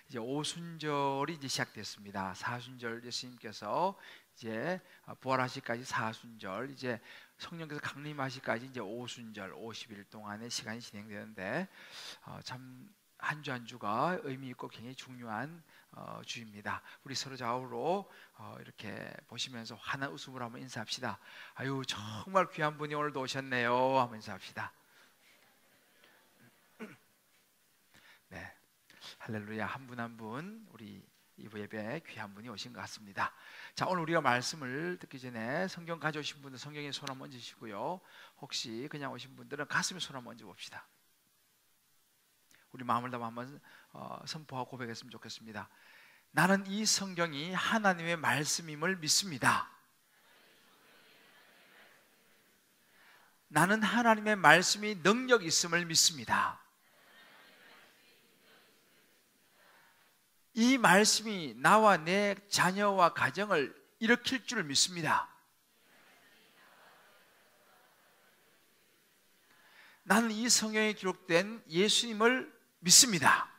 이제 오순절이 이제 시작됐습니다. 사순절 예수님께서 이제 부활하시까지 사순절, 이제 성령께서 강림하시까지 이제 오순절 50일 동안의 시간이 진행되는데 참 한 주 한 주가 의미 있고 굉장히 중요한 주입니다. 우리 서로 좌우로 이렇게 보시면서 환한 웃음으로 한번 인사합시다. 아유, 정말 귀한 분이 오늘도 오셨네요. 한번 인사합시다. 네, 할렐루야. 한 분 한 분 우리 이부 예배에 귀한 분이 오신 것 같습니다. 자, 오늘 우리가 말씀을 듣기 전에 성경 가져오신 분들 성경에 손 한번 얹으시고요. 혹시 그냥 오신 분들은 가슴에 손 한번 얹어 봅시다. 우리 마음을 담아 한번 선포하고 고백했으면 좋겠습니다. 나는 이 성경이 하나님의 말씀임을 믿습니다. 나는 하나님의 말씀이 능력 있음을 믿습니다. 이 말씀이 나와 내 자녀와 가정을 일으킬 줄 믿습니다. 나는 이 성경에 기록된 예수님을 믿습니다.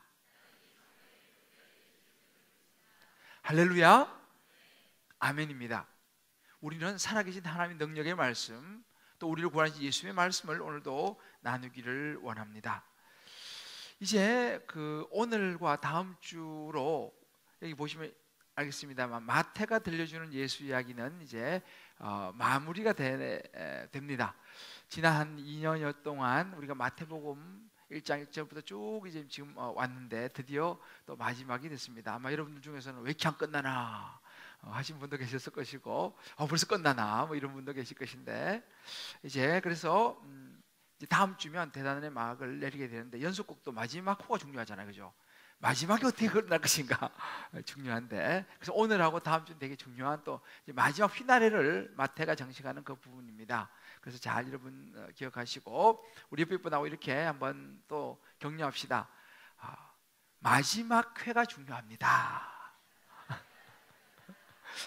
할렐루야. 아멘입니다. 우리는 살아계신 하나님의 능력의 말씀, 또 우리를 구원하신 예수님의 말씀을 오늘도 나누기를 원합니다. 이제 오늘과 다음 주로 여기 보시면 알겠습니다만 마태가 들려주는 예수 이야기는 이제 마무리가 됩니다. 지난 한 2년여 동안 우리가 마태복음 1장 1절부터 쭉 이제 지금 왔는데 드디어 또 마지막이 됐습니다. 아마 여러분들 중에서는 왜 이렇게 안 끝나나 하신 분도 계셨을 것이고 벌써 끝나나 뭐 이런 분도 계실 것인데, 이제 그래서 이제 다음 주면 대단의 막을 내리게 되는데, 연속곡도 마지막 호가 중요하잖아요, 그죠? 마지막이 어떻게 끝날 것인가 중요한데, 그래서 오늘하고 다음 주는 되게 중요한 또 이제 마지막 휘나레를 마태가 정식하는 그 부분입니다. 그래서 잘 여러분 기억하시고 우리 옆에 분하고 이렇게 한번 또 격려합시다. 마지막 회가 중요합니다.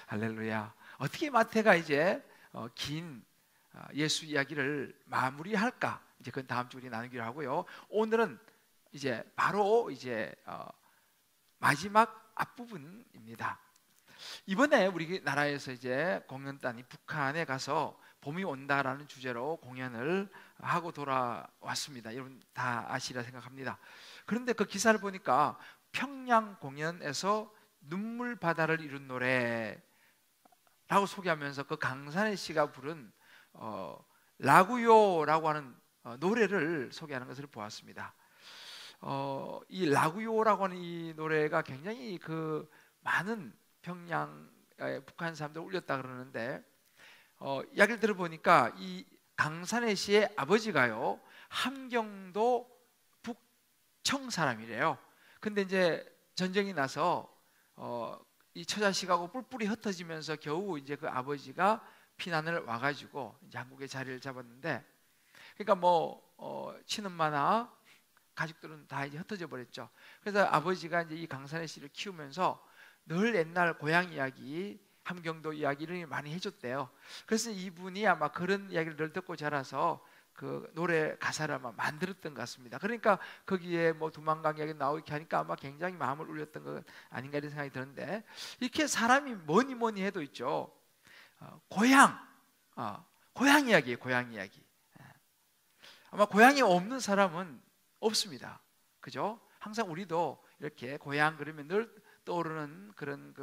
할렐루야. 어떻게 마태가 이제 긴 예수 이야기를 마무리할까? 이제 그건 다음 주 우리 나누기로 하고요. 오늘은 이제 바로 이제 마지막 앞부분입니다. 이번에 우리 나라에서 이제 공연단이 북한에 가서 봄이 온다라는 주제로 공연을 하고 돌아왔습니다. 여러분 다 아시리라 생각합니다. 그런데 그 기사를 보니까 평양 공연에서 눈물 바다를 이룬 노래라고 소개하면서 그 강산의 씨가 부른 라구요라고 하는 노래를 소개하는 것을 보았습니다. 이 라구요라고 하는 이 노래가 굉장히 많은 평양 북한 사람들 울렸다 그러는데, 이야기를 들어보니까 이 강산의 씨의 아버지가요 함경도 북청 사람이래요. 근데 이제 전쟁이 나서 이 처자식하고 뿔뿔이 흩어지면서 겨우 이제 그 아버지가 피난을 와가지고 이제 한국에 자리를 잡았는데, 그러니까 친엄마나 가족들은 다 이제 흩어져 버렸죠. 그래서 아버지가 이제 이 강산의 씨를 키우면서 늘 옛날 고향 이야기, 함경도 이야기를 많이 해줬대요. 그래서 이분이 아마 그런 이야기를 늘 듣고 자라서 그 노래 가사를 아마 만들었던 것 같습니다. 그러니까 거기에 두만강 이야기 나오게 하니까 아마 굉장히 마음을 울렸던 것 아닌가 이런 생각이 드는데, 이렇게 사람이 뭐니 해도 있죠. 고향 이야기예요. 고향 이야기. 아마 고향이 없는 사람은 없습니다. 그죠? 항상 우리도 이렇게 고향 그러면 늘 떠오르는 그런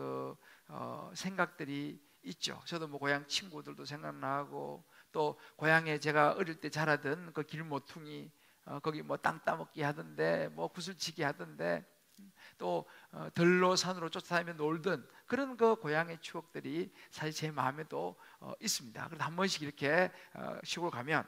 생각들이 있죠. 저도 고향 친구들도 생각나고, 또 고향에 제가 어릴 때 자라던 그 길모퉁이, 거기 땅 따먹기 하던데 구슬치기 하던데, 또 들로 산으로 쫓아다니며 놀던 그런 고향의 추억들이 사실 제 마음에도 있습니다. 그래서 한 번씩 이렇게 시골 가면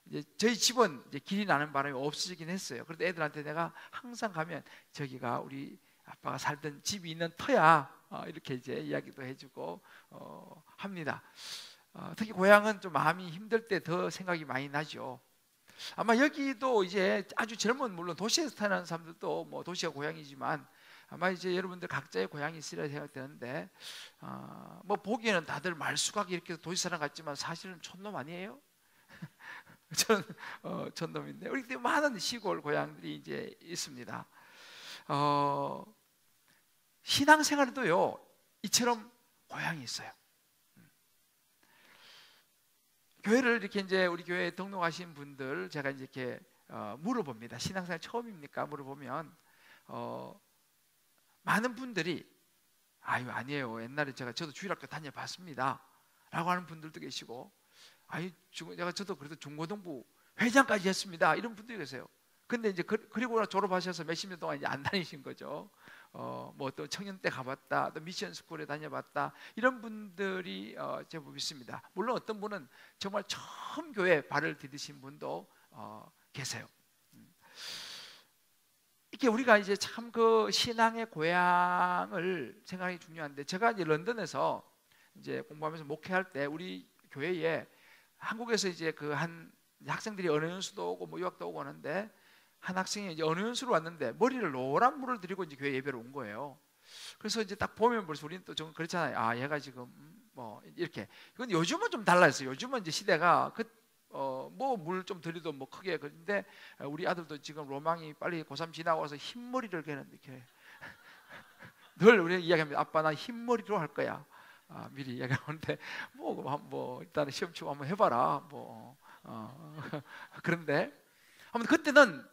이제 저희 집은 이제 길이 나는 바람에 없어지긴 했어요. 그래도 애들한테 내가 항상 가면 저기가 우리 아빠가 살던 집이 있는 터야, 이렇게 이제 이야기도 해주고 합니다. 특히 고향은 좀 마음이 힘들 때 더 생각이 많이 나죠. 아마 여기도 이제 아주 젊은, 물론 도시에서 태어난 사람들도 도시가 고향이지만 아마 이제 여러분들 각자의 고향이 있으리라 생각되는데, 보기에는 다들 말수각이 이렇게 도시 사람 같지만 사실은 촌놈 아니에요? 저는 촌놈인데 우리 많은 시골 고향들이 이제 있습니다. 신앙생활에도요 이처럼 고향이 있어요. 교회를 이렇게 이제 우리 교회에 등록하신 분들 제가 이제 이렇게 물어봅니다. 신앙생활 처음입니까? 물어보면 많은 분들이 아유 아니에요. 옛날에 저도 주일학교 다녀봤습니다. 라고 하는 분들도 계시고 저도 그래도 중고등부 회장까지 했습니다. 이런 분들이 계세요. 근데 이제 그리고 졸업하셔서 몇십 년 동안 이제 안 다니신 거죠. 뭐 또 청년 때 가봤다, 또 미션 스쿨에 다녀봤다 이런 분들이 제법 있습니다. 물론 어떤 분은 정말 처음 교회에 발을 디디신 분도 계세요. 이렇게 우리가 이제 참 그 신앙의 고향을 생각하기 중요한데, 제가 이제 런던에서 이제 공부하면서 목회할 때 우리 교회에 한국에서 이제 그 한 학생들이 언어 연수도 오고 뭐 유학도 오고 하는데, 한 학생이 이제 언어 연수로 왔는데 머리를 노란 물을 들이고 이제 교회 예배로 온 거예요. 그래서 이제 딱 보면 벌써 우리는 또 좀 그렇잖아요. 아 얘가 지금 뭐 이렇게. 이건 요즘은 좀 달라졌어요. 요즘은 이제 시대가 뭐 물 좀 들이도 뭐 크게. 그런데 우리 아들도 지금 로망이 빨리 고3 지나고 와서 흰머리를 개는데 이렇게 늘 우리가 이야기합니다. 아빠 나 흰머리로 할 거야. 미리 이야기하는데 뭐 일단 시험 치고 한번 해봐라. 그런데 아무튼 그때는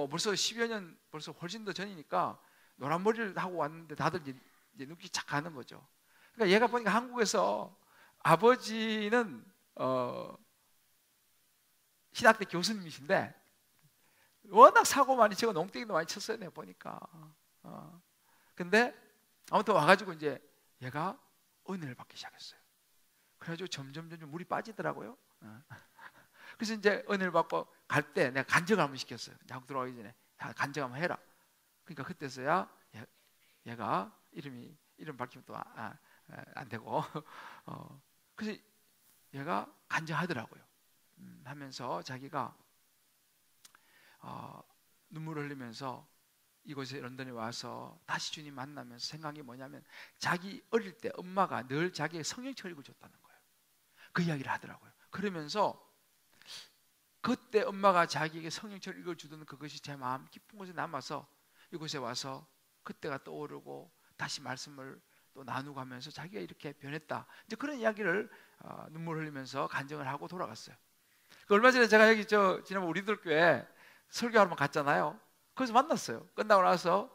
벌써 10여 년 벌써 훨씬 더 전이니까 노란 머리를 하고 왔는데 다들 이제 눈빛이 착 가는 거죠. 그러니까 얘가 보니까 한국에서 아버지는 신학대 교수님이신데 워낙 사고 많이 치고 농땡이도 많이 쳤어요. 내가 보니까. 근데 아무튼 와가지고 이제 얘가 은혜를 받기 시작했어요. 그래가지고 점점 물이 빠지더라고요. 그래서 이제 은혜를 받고 갈 때 내가 간증을 한번 시켰어요. 한국 들어가기 전에 간증 한번 해라. 그러니까 그때서야 얘가 이름 밝히면 또 안 되고 그래서 얘가 간증하더라고요. 하면서 자기가 눈물을 흘리면서 이곳에 런던에 와서 다시 주님 만나면서 생각이 뭐냐면, 자기 어릴 때 엄마가 늘 자기에게 성경책 읽어줬다는 거예요. 그 이야기를 하더라고요. 그러면서 그때 엄마가 자기에게 성경책을 읽어주던 그것이 제 마음 깊은 곳에 남아서 이곳에 와서 그때가 떠오르고 다시 말씀을 또 나누고 하면서 자기가 이렇게 변했다. 이제 그런 이야기를 눈물 흘리면서 간증을 하고 돌아갔어요. 얼마 전에 제가 여기 지난번 우리들 교회 설교하러 갔잖아요. 거기서 만났어요. 끝나고 나서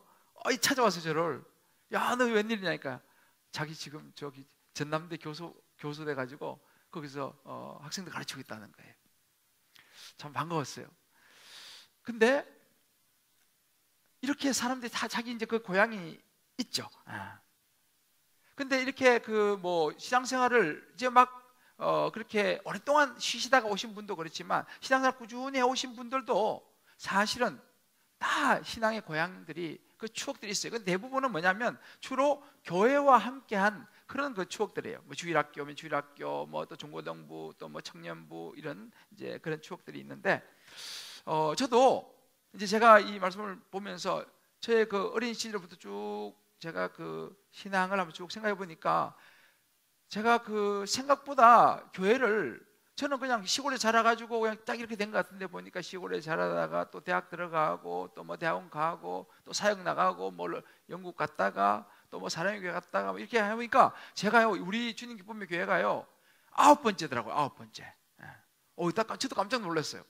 찾아와서 저를, 야 너 웬일이냐니까, 자기 지금 저기 전남대 교수 돼가지고 거기서 학생들 가르치고 있다는 거예요. 참 반가웠어요. 근데 이렇게 사람들이 다 자기 이제 그 고향이 있죠. 근데 이렇게 신앙생활을 이제 그렇게 오랫동안 쉬시다가 오신 분도 그렇지만, 신앙생활 꾸준히 해오신 분들도 사실은 다 신앙의 고향들이 그 추억들이 있어요. 그 대부분은 뭐냐면 주로 교회와 함께한 그런 그 추억들이에요. 뭐 주일학교면 주일학교, 뭐 또 중고등부, 또 뭐 청년부, 이런 이제 그런 추억들이 있는데, 저도 이제 제가 이 말씀을 보면서 저의 그 어린 시절부터 쭉 제가 그 신앙을 한번 쭉 생각해 보니까, 제가 그 생각보다 교회를, 저는 그냥 시골에 자라가지고 그냥 딱 이렇게 된 것 같은데, 보니까 시골에 자라다가 또 대학 들어가고 또 뭐 대학원 가고 또 사역 나가고 뭐 영국 갔다가 또 뭐 사랑의 교회 갔다가 뭐 이렇게 하니까 제가요, 우리 주님 기쁨의 교회가요 9번째더라고요. 9번째. 저도 깜짝 놀랐어요.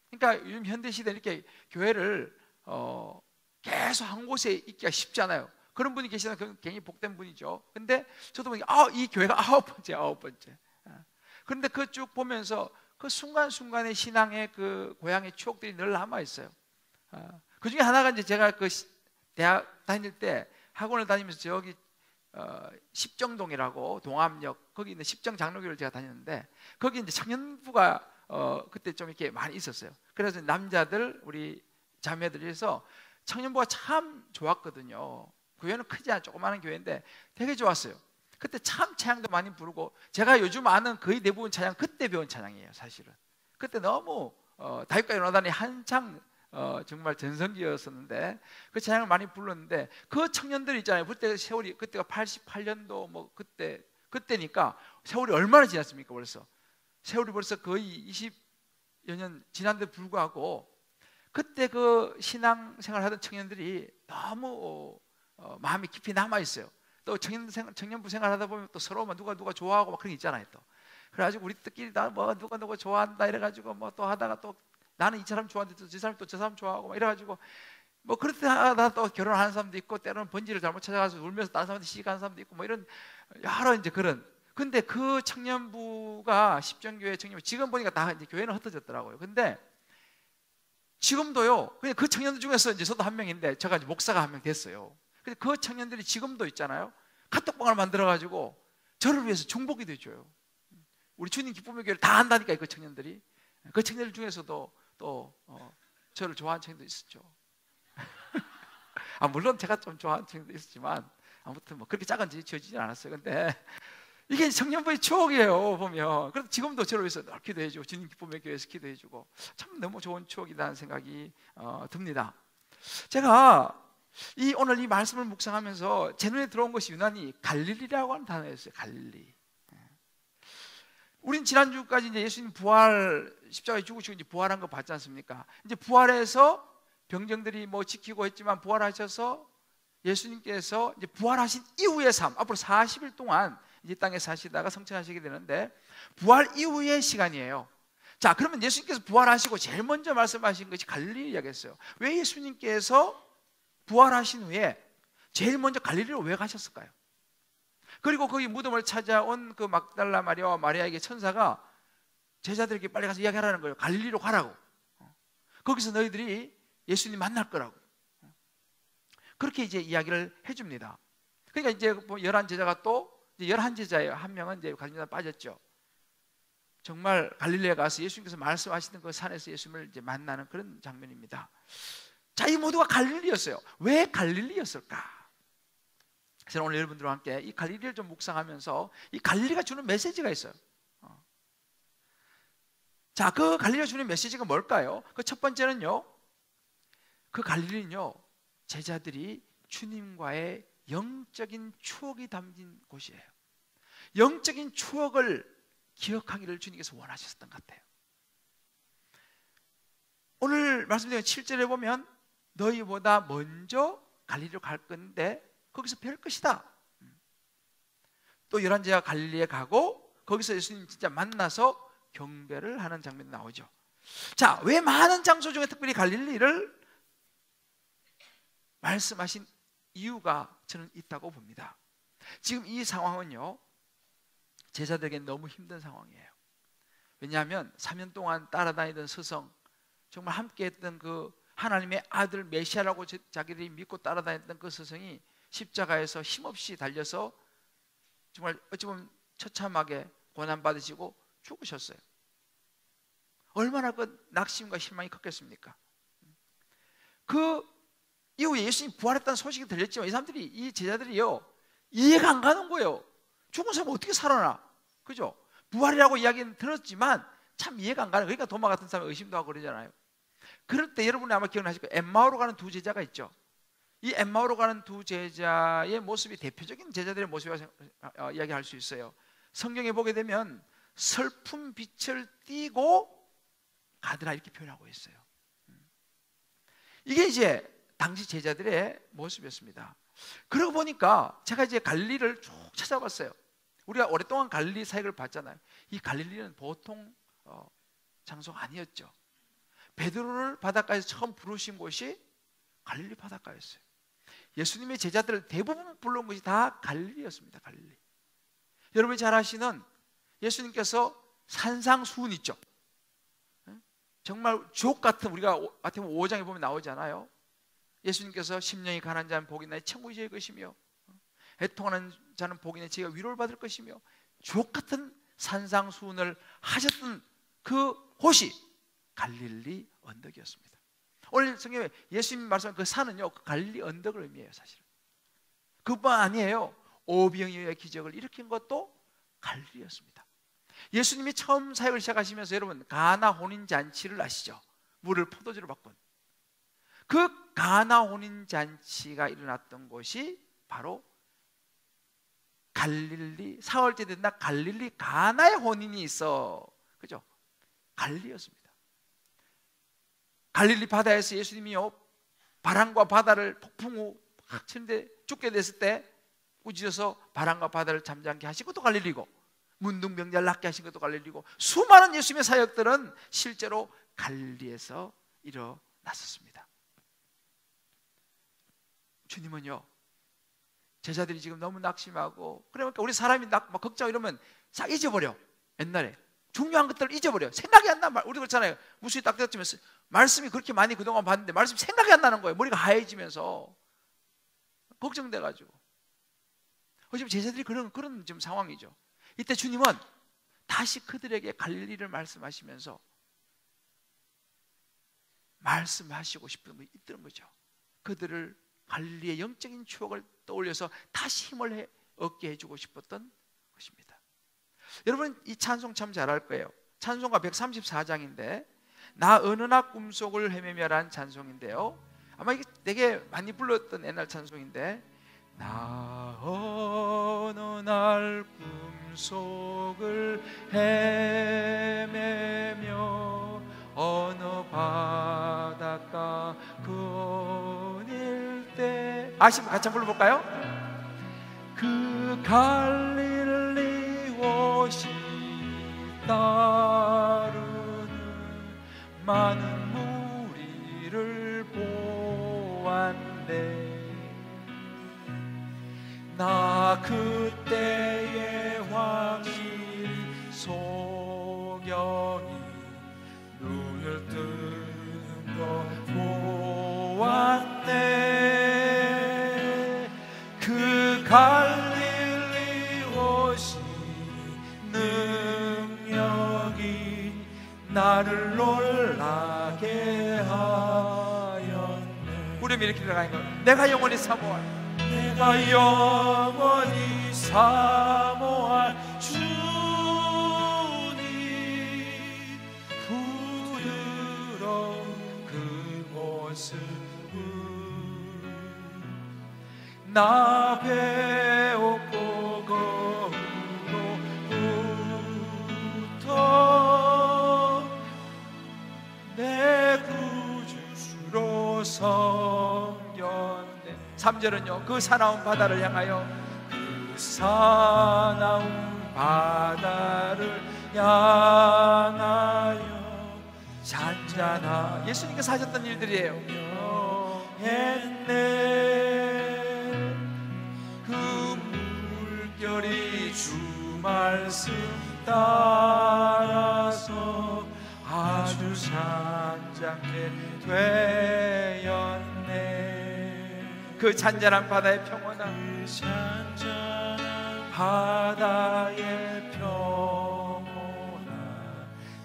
그러니까 요즘 현대 시대 이렇게 교회를 계속 한 곳에 있기가 쉽지 않아요. 그런 분이 계시면 굉장히 복된 분이죠. 근데 저도 보니까 이 교회가 9번째. 그런데 그 쭉 보면서 그 순간순간의 신앙의 그 고향의 추억들이 늘 남아 있어요. 그 중에 하나가 이제 제가 그 대학 다닐 때 학원을 다니면서 저기 십정동이라고 동암역 거기 있는 십정 장로교를 제가 다녔는데, 거기 이제 청년부가 그때 좀 이렇게 많이 있었어요. 그래서 남자들 우리 자매들에서 청년부가 참 좋았거든요. 교회는 크지 않은 조그마한 교회인데 되게 좋았어요. 그때 참 찬양도 많이 부르고, 제가 요즘 아는 거의 대부분 찬양 그때 배운 찬양이에요. 사실은 그때 너무 다윗과 요나단이 한창 정말 전성기였었는데 그 찬양을 많이 불렀는데, 그 청년들 있잖아요. 그때 세월이, 그때가 88년도 뭐 그때니까 세월이 얼마나 지났습니까? 벌써 세월이 벌써 거의 20여 년 지난데 불구하고 그때 그 신앙생활 하던 청년들이 너무 마음이 깊이 남아 있어요. 또 청년부 생활하다 보면 또 서로 누가 좋아하고 막 그런 게 있잖아요. 또 그래가지고 우리끼리 다 뭐 누가 좋아한다 이래가지고 뭐 또 하다가 또 나는 이 사람 좋아하는데 저 사람 또 저 사람 좋아하고 막 이래가지고 뭐 그렇게 하다 또 결혼하는 사람도 있고, 때로는 번지를 잘못 찾아가서 울면서 다른 사람한테 시집가는 사람도 있고, 뭐 이런 여러 이제 그런. 근데 그 청년부가 십정교회 청년부, 지금 보니까 다 이제 교회는 흩어졌더라고요. 근데 지금도요, 그냥 그 청년들 중에서 이제 저도 한 명인데, 제가 이제 목사가 한 명 됐어요. 근데 그 청년들이 지금도 있잖아요. 카톡방을 만들어가지고 저를 위해서 중보기도 해줘요. 우리 주님 기쁨의 교회를 다 한다니까, 그 청년들이. 그 청년들 중에서도 또 저를 좋아하는 청년도 있었죠. 물론 제가 좀 좋아하는 친구도 있었지만 아무튼 뭐 그렇게 작은 짓이 지어지진 않았어요. 근데 이게 청년부의 추억이에요, 보면. 그래서 지금도 저를 위해서 늘 기도해주고, 주님 기쁨의 교회에서 기도해주고, 참 너무 좋은 추억이라는 생각이 듭니다. 제가 오늘 이 말씀을 묵상하면서 제 눈에 들어온 것이 유난히 갈릴리라고 하는 단어였어요. 갈릴리. 우린 지난주까지 이제 예수님 부활, 십자가에 죽으시고 이제 부활한 거 봤지 않습니까? 이제 부활해서 병정들이 뭐 지키고 했지만 부활하셔서 예수님께서 이제 부활하신 이후의 삶, 앞으로 40일 동안 이 땅에 사시다가 성천하시게 되는데, 부활 이후의 시간이에요. 자, 그러면 예수님께서 부활하시고 제일 먼저 말씀하신 것이 갈릴리 이야기였어요. 왜 예수님께서 부활하신 후에 제일 먼저 갈릴리로 왜 가셨을까요? 그리고 거기 무덤을 찾아온 그 막달라 마리아와 마리아에게 천사가 제자들에게 빨리 가서 이야기하라는 거예요. 갈릴리로 가라고. 거기서 너희들이 예수님 만날 거라고. 그렇게 이제 이야기를 해줍니다. 그러니까 이제 11제자가 또 11제자예요. 한 명은 이제 갈릴리에 빠졌죠. 정말 갈릴리에 가서 예수님께서 말씀하시는 그 산에서 예수님을 이제 만나는 그런 장면입니다. 자, 이 모두가 갈릴리였어요. 왜 갈릴리였을까? 그래서 오늘 여러분들과 함께 이 갈릴리를 좀 묵상하면서 이 갈릴리가 주는 메시지가 있어요. 자, 그 갈릴리가 주는 메시지가 뭘까요? 그 첫 번째는요, 그 갈릴리는요, 제자들이 주님과의 영적인 추억이 담긴 곳이에요. 영적인 추억을 기억하기를 주님께서 원하셨던 것 같아요. 오늘 말씀드린 7절에 보면 너희보다 먼저 갈릴리로 갈 건데 거기서 뵐 것이다. 또 11제자가 갈릴리에 가고 거기서 예수님 진짜 만나서 경배를 하는 장면이 나오죠. 자, 왜 많은 장소 중에 특별히 갈릴리를 말씀하신 이유가 저는 있다고 봅니다. 지금 이 상황은요, 제자들에게 너무 힘든 상황이에요. 왜냐하면 3년 동안 따라다니던 스승, 정말 함께했던 그 하나님의 아들 메시아라고 자기들이 믿고 따라다녔던 그 스승이 십자가에서 힘없이 달려서 정말 어찌 보면 처참하게 고난받으시고 죽으셨어요. 얼마나 그 낙심과 실망이 컸겠습니까? 그 이후에 예수님이 부활했다는 소식이 들렸지만 이 사람들이, 이 제자들이요, 이해가 안 가는 거예요. 죽은 사람 어떻게 살아나? 그죠? 부활이라고 이야기는 들었지만 참 이해가 안 가는 거예요. 그러니까 도마 같은 사람이 의심도 하고 그러잖아요. 그럴 때 여러분이 아마 기억나실 거예요. 엠마오로 가는 두 제자가 있죠. 이 엠마오로 가는 두 제자의 모습이 대표적인 제자들의 모습이라고 이야기할 수 있어요. 성경에 보게 되면 슬픈 빛을 띠고 가더라 이렇게 표현하고 있어요. 이게 이제 당시 제자들의 모습이었습니다. 그러고 보니까 제가 이제 갈릴리를 쭉 찾아봤어요. 우리가 오랫동안 갈릴리 사역을 봤잖아요. 이 갈릴리는 보통 장소가 아니었죠. 베드로를 바닷가에서 처음 부르신 곳이 갈릴리 바닷가였어요. 예수님의 제자들을 대부분 불러온 것이 다 갈릴리였습니다. 갈릴리. 여러분이 잘 아시는 예수님께서 산상수훈 있죠. 정말 주옥 같은, 우리가 마태복음 5장에 보면 나오잖아요. 예수님께서 심령이 가난한 자는 복이 있나니 천국이 저희 것이며 애통하는 자는 복이 있나니 제가 위로를 받을 것이며, 주옥 같은 산상수훈을 하셨던 그 곳이 갈릴리 언덕이었습니다. 오늘 성경에 예수님 말씀한 그 산은요, 그 갈릴리 언덕을 의미해요. 사실은 그뿐 아니에요. 오병이어의 기적을 일으킨 것도 갈릴리였습니다. 예수님이 처음 사역을 시작하시면서 여러분 가나 혼인잔치를 아시죠? 물을 포도주로 바꾼 그 가나 혼인잔치가 일어났던 곳이 바로 갈릴리, 사흘째 된다 갈릴리 가나의 혼인이 있어, 그죠? 갈릴리였습니다. 갈릴리 바다에서 예수님이요, 바람과 바다를 폭풍 후 확 치는데 죽게 됐을 때 꾸짖어서 바람과 바다를 잠잠케 하신 것도 갈릴리고, 문둥병자를 낫게 하신 것도 갈릴리고, 수많은 예수님의 사역들은 실제로 갈릴리에서 일어났었습니다. 주님은요, 제자들이 지금 너무 낙심하고, 그러니까 우리 사람이 막 걱정 이러면 싹 잊어버려. 옛날에 중요한 것들을 잊어버려. 생각이 안 나. 우리 그렇잖아요. 무수히 딱 떼어지면 말씀이 그렇게 많이 그동안 봤는데 말씀이 생각이 안 나는 거예요. 머리가 하얘지면서 걱정돼가지고. 지금 제자들이 그런 지금 상황이죠. 이때 주님은 다시 그들에게 갈릴리를 말씀하시면서 말씀하시고 싶은 게 있던 거죠. 그들을 갈릴리의 영적인 추억을 떠올려서 다시 힘을 얻게 해주고 싶었던 것입니다. 여러분, 이 찬송 참 잘할 거예요. 찬송가 134장인데 나 어느 날 꿈속을 헤매며라는 찬송인데요, 아마 이게 되게 많이 불렀던 옛날 찬송인데, 나 어느 날 꿈속을 헤매며 어느 바닷가 거닐 때, 아시면 같이 한번 불러볼까요? 그 갈릴리 옷이 따르는 많은 무리를 보았네. 나 그때의 확실 소경이 눈을 뜨는 거 보았네. 그 갈릴리 오신 능력이 나를 놀라게 하였네. 우리 이렇게 들어가는 거, 내가 영원히 사모할, 내가 영원히 사모할 주님 부드러운 그 모습은 나 배웠고 거울로부터 내 구주로 섬겼네. 3절은요, 그 사나운 바다를 향하여, 그 사나운 바다를 향하여 잔잔하, 예수님께서 하셨던 일들이에요. 했네. 그 물결이 주 말씀 따라서 아주 잔잔하게 되었네. 그 잔잔한 바다의 평온아, 그 잔잔한 바다의 평온아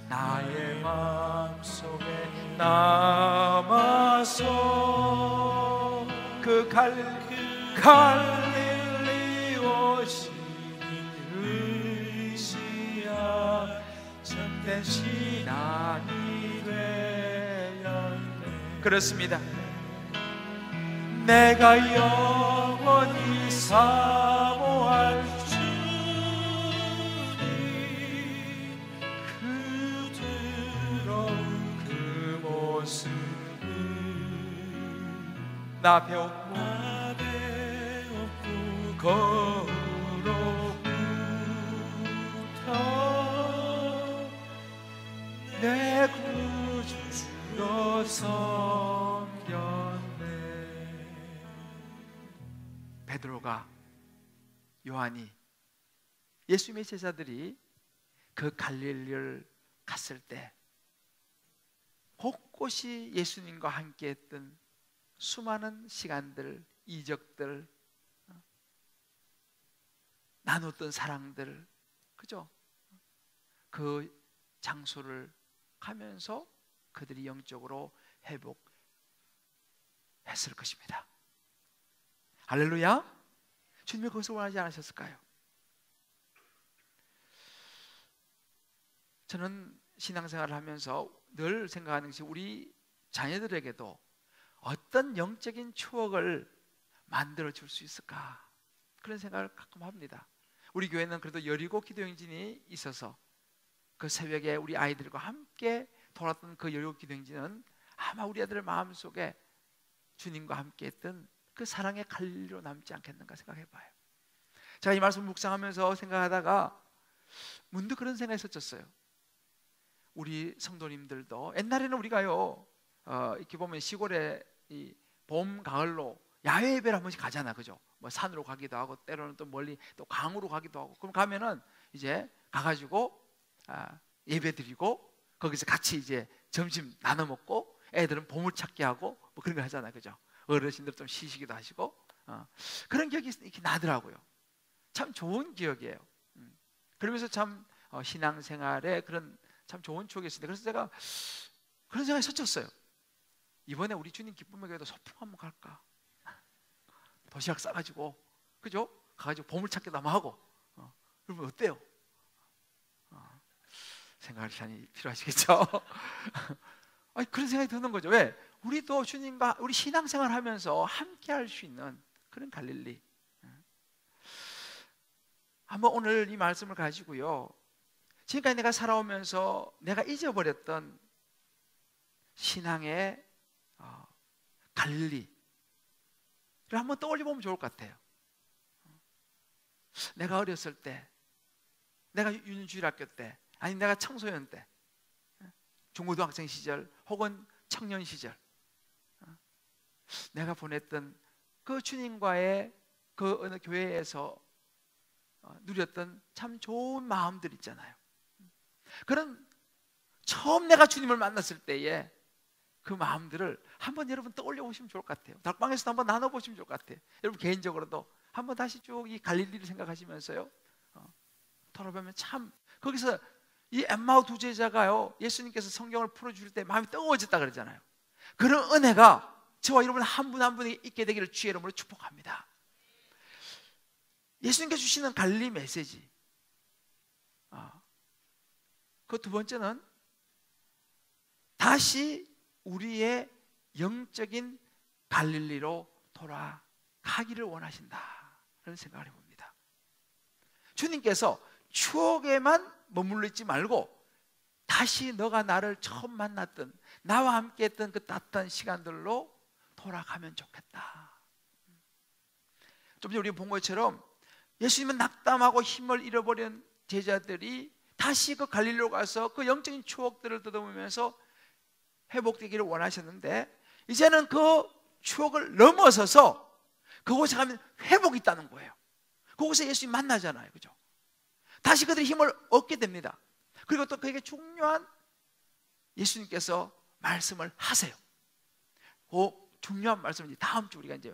나의 마음속에 남아서, 그 갈릴리 오시니 의시야 참된 신앙이 되었네. 그렇습니다. 내가 영원히 사모할 주님 그대로운 그 모습은 나 배웠고 거울로부터 내 구주로 섬겼네. 베드로가, 요한이, 예수님의 제자들이 그 갈릴리를 갔을 때 곳곳이 예수님과 함께 했던 수많은 시간들, 이적들, 나눴던 사랑들, 그죠? 그 장소를 가면서 그들이 영적으로 회복했을 것입니다. 할렐루야. 주님이 그것을 원하지 않으셨을까요? 저는 신앙생활을 하면서 늘 생각하는 것이, 우리 자녀들에게도 어떤 영적인 추억을 만들어 줄 수 있을까, 그런 생각을 가끔 합니다. 우리 교회는 그래도 여리고 기도행진이 있어서 그 새벽에 우리 아이들과 함께 돌았던 그 여리고 기도행진은 아마 우리 아들의 마음속에 주님과 함께 했던 그 사랑의 갈릴리로 남지 않겠는가 생각해 봐요. 제가 이 말씀 묵상하면서 생각하다가 문득 그런 생각이 스쳤어요. 우리 성도님들도 옛날에는 우리가요 이렇게 보면 시골에 이 봄, 가을로 야외 예배를 한 번씩 가잖아, 그죠? 뭐 산으로 가기도 하고 때로는 또 멀리 또 강으로 가기도 하고. 그럼 가면은 이제 가가지고 예배 드리고 거기서 같이 이제 점심 나눠 먹고 애들은 보물찾기 하고 뭐 그런 거 하잖아, 그죠? 어르신들 좀 쉬시기도 하시고 그런 기억이 이렇게 나더라고요. 참 좋은 기억이에요. 그러면서 참 신앙생활에 그런 참 좋은 추억이 있습니다. 그래서 제가 그런 생각이 스쳤어요. 이번에 우리 주님 기쁨의 교회도 소풍 한번 갈까? 도시락 싸가지고, 그죠? 가가지고 보물찾기도 한번 하고. 여러분 어때요? 생각할 시간이 필요하시겠죠? 아니, 그런 생각이 드는 거죠. 왜? 우리도 주님과 우리 신앙생활 하면서 함께 할 수 있는 그런 갈릴리. 한번 오늘 이 말씀을 가지고요, 지금까지 내가 살아오면서 내가 잊어버렸던 신앙의 갈릴리를 한번 떠올려 보면 좋을 것 같아요. 내가 어렸을 때, 내가 유년주일학교 때, 아니 내가 청소년 때, 중고등학생 시절 혹은 청년 시절, 내가 보냈던 그 주님과의 그 어느 교회에서 누렸던 참 좋은 마음들 있잖아요. 그런 처음 내가 주님을 만났을 때의 그 마음들을 한번 여러분 떠올려 보시면 좋을 것 같아요. 닭방에서도 한번 나눠보시면 좋을 것 같아요. 여러분 개인적으로도 한번 다시 쭉 이 갈릴리를 생각하시면서요, 돌아보면 참 거기서 이 엠마오 두 제자가요, 예수님께서 성경을 풀어줄 때 마음이 뜨거워졌다 그러잖아요. 그런 은혜가 저와 여러분 한 분 한 분에게 있게 되기를 주의 이름으로 축복합니다. 예수님께서 주시는 갈릴리 메시지, 그 두 번째는 다시 우리의 영적인 갈릴리로 돌아가기를 원하신다, 그런 생각을 해봅니다. 주님께서 추억에만 머물러 있지 말고 다시 너가 나를 처음 만났던, 나와 함께 했던 그 따뜻한 시간들로 돌아가면 좋겠다. 좀 전에 우리가 본 것처럼 예수님은 낙담하고 힘을 잃어버린 제자들이 다시 그 갈릴리로 가서 그 영적인 추억들을 뜯어보면서 회복되기를 원하셨는데, 이제는 그 추억을 넘어서서 그곳에 가면 회복이 있다는 거예요. 그곳에 예수님 만나잖아요, 그죠? 다시 그들이 힘을 얻게 됩니다. 그리고 또 그에게 중요한 예수님께서 말씀을 하세요. 그 중요한 말씀은 다음 주 우리가 이제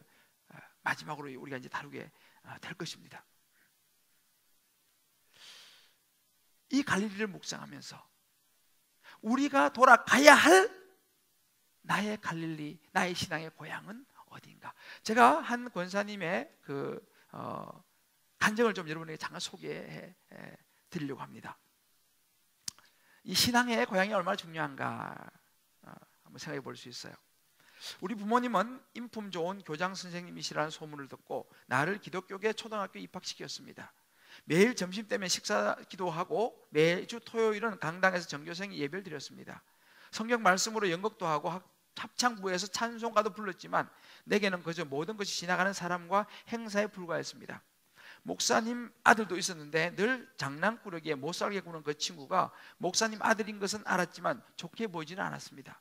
마지막으로 우리가 이제 다루게 될 것입니다. 이 갈릴리를 묵상하면서 우리가 돌아가야 할 나의 갈릴리, 나의 신앙의 고향은 어디인가? 제가 한 권사님의 그 간증을 좀 여러분에게 잠깐 소개해 드리려고 합니다. 이 신앙의 고향이 얼마나 중요한가 한번 생각해 볼 수 있어요. 우리 부모님은 인품 좋은 교장 선생님이시라는 소문을 듣고 나를 기독교계 초등학교 입학시켰습니다. 매일 점심 때면 식사 기도하고 매주 토요일은 강당에서 전교생이 예배를 드렸습니다. 성경 말씀으로 연극도 하고 합창부에서 찬송가도 불렀지만 내게는 그저 모든 것이 지나가는 사람과 행사에 불과했습니다. 목사님 아들도 있었는데 늘 장난꾸러기에 못살게 구는 그 친구가 목사님 아들인 것은 알았지만 좋게 보이지는 않았습니다.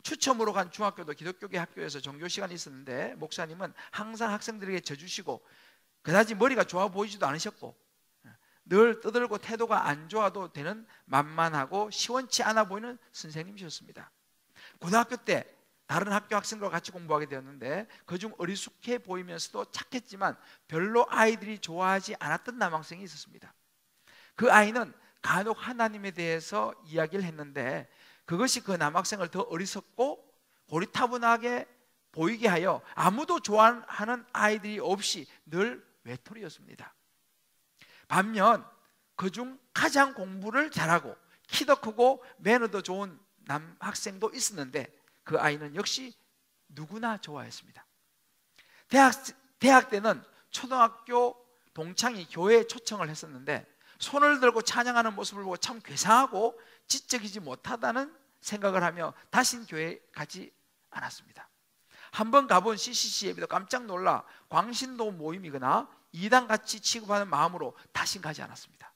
추첨으로 간 중학교도 기독교계 학교에서 종교시간이 있었는데 목사님은 항상 학생들에게 져주시고 그다지 머리가 좋아 보이지도 않으셨고 늘 떠들고 태도가 안 좋아도 되는 만만하고 시원치 않아 보이는 선생님이셨습니다. 고등학교 때 다른 학교 학생들과 같이 공부하게 되었는데 그중 어리숙해 보이면서도 착했지만 별로 아이들이 좋아하지 않았던 남학생이 있었습니다. 그 아이는 간혹 하나님에 대해서 이야기를 했는데 그것이 그 남학생을 더 어리석고 고리타분하게 보이게 하여 아무도 좋아하는 아이들이 없이 늘 외톨이였습니다. 반면 그중 가장 공부를 잘하고 키도 크고 매너도 좋은 남학생도 있었는데 그 아이는 역시 누구나 좋아했습니다. 대학 때는 초등학교 동창이 교회에 초청을 했었는데 손을 들고 찬양하는 모습을 보고 참 괴상하고 지적이지 못하다는 생각을 하며 다신 교회에 가지 않았습니다. 한번 가본 CCC에도 깜짝 놀라 광신도 모임이거나 이단같이 취급하는 마음으로 다시 가지 않았습니다.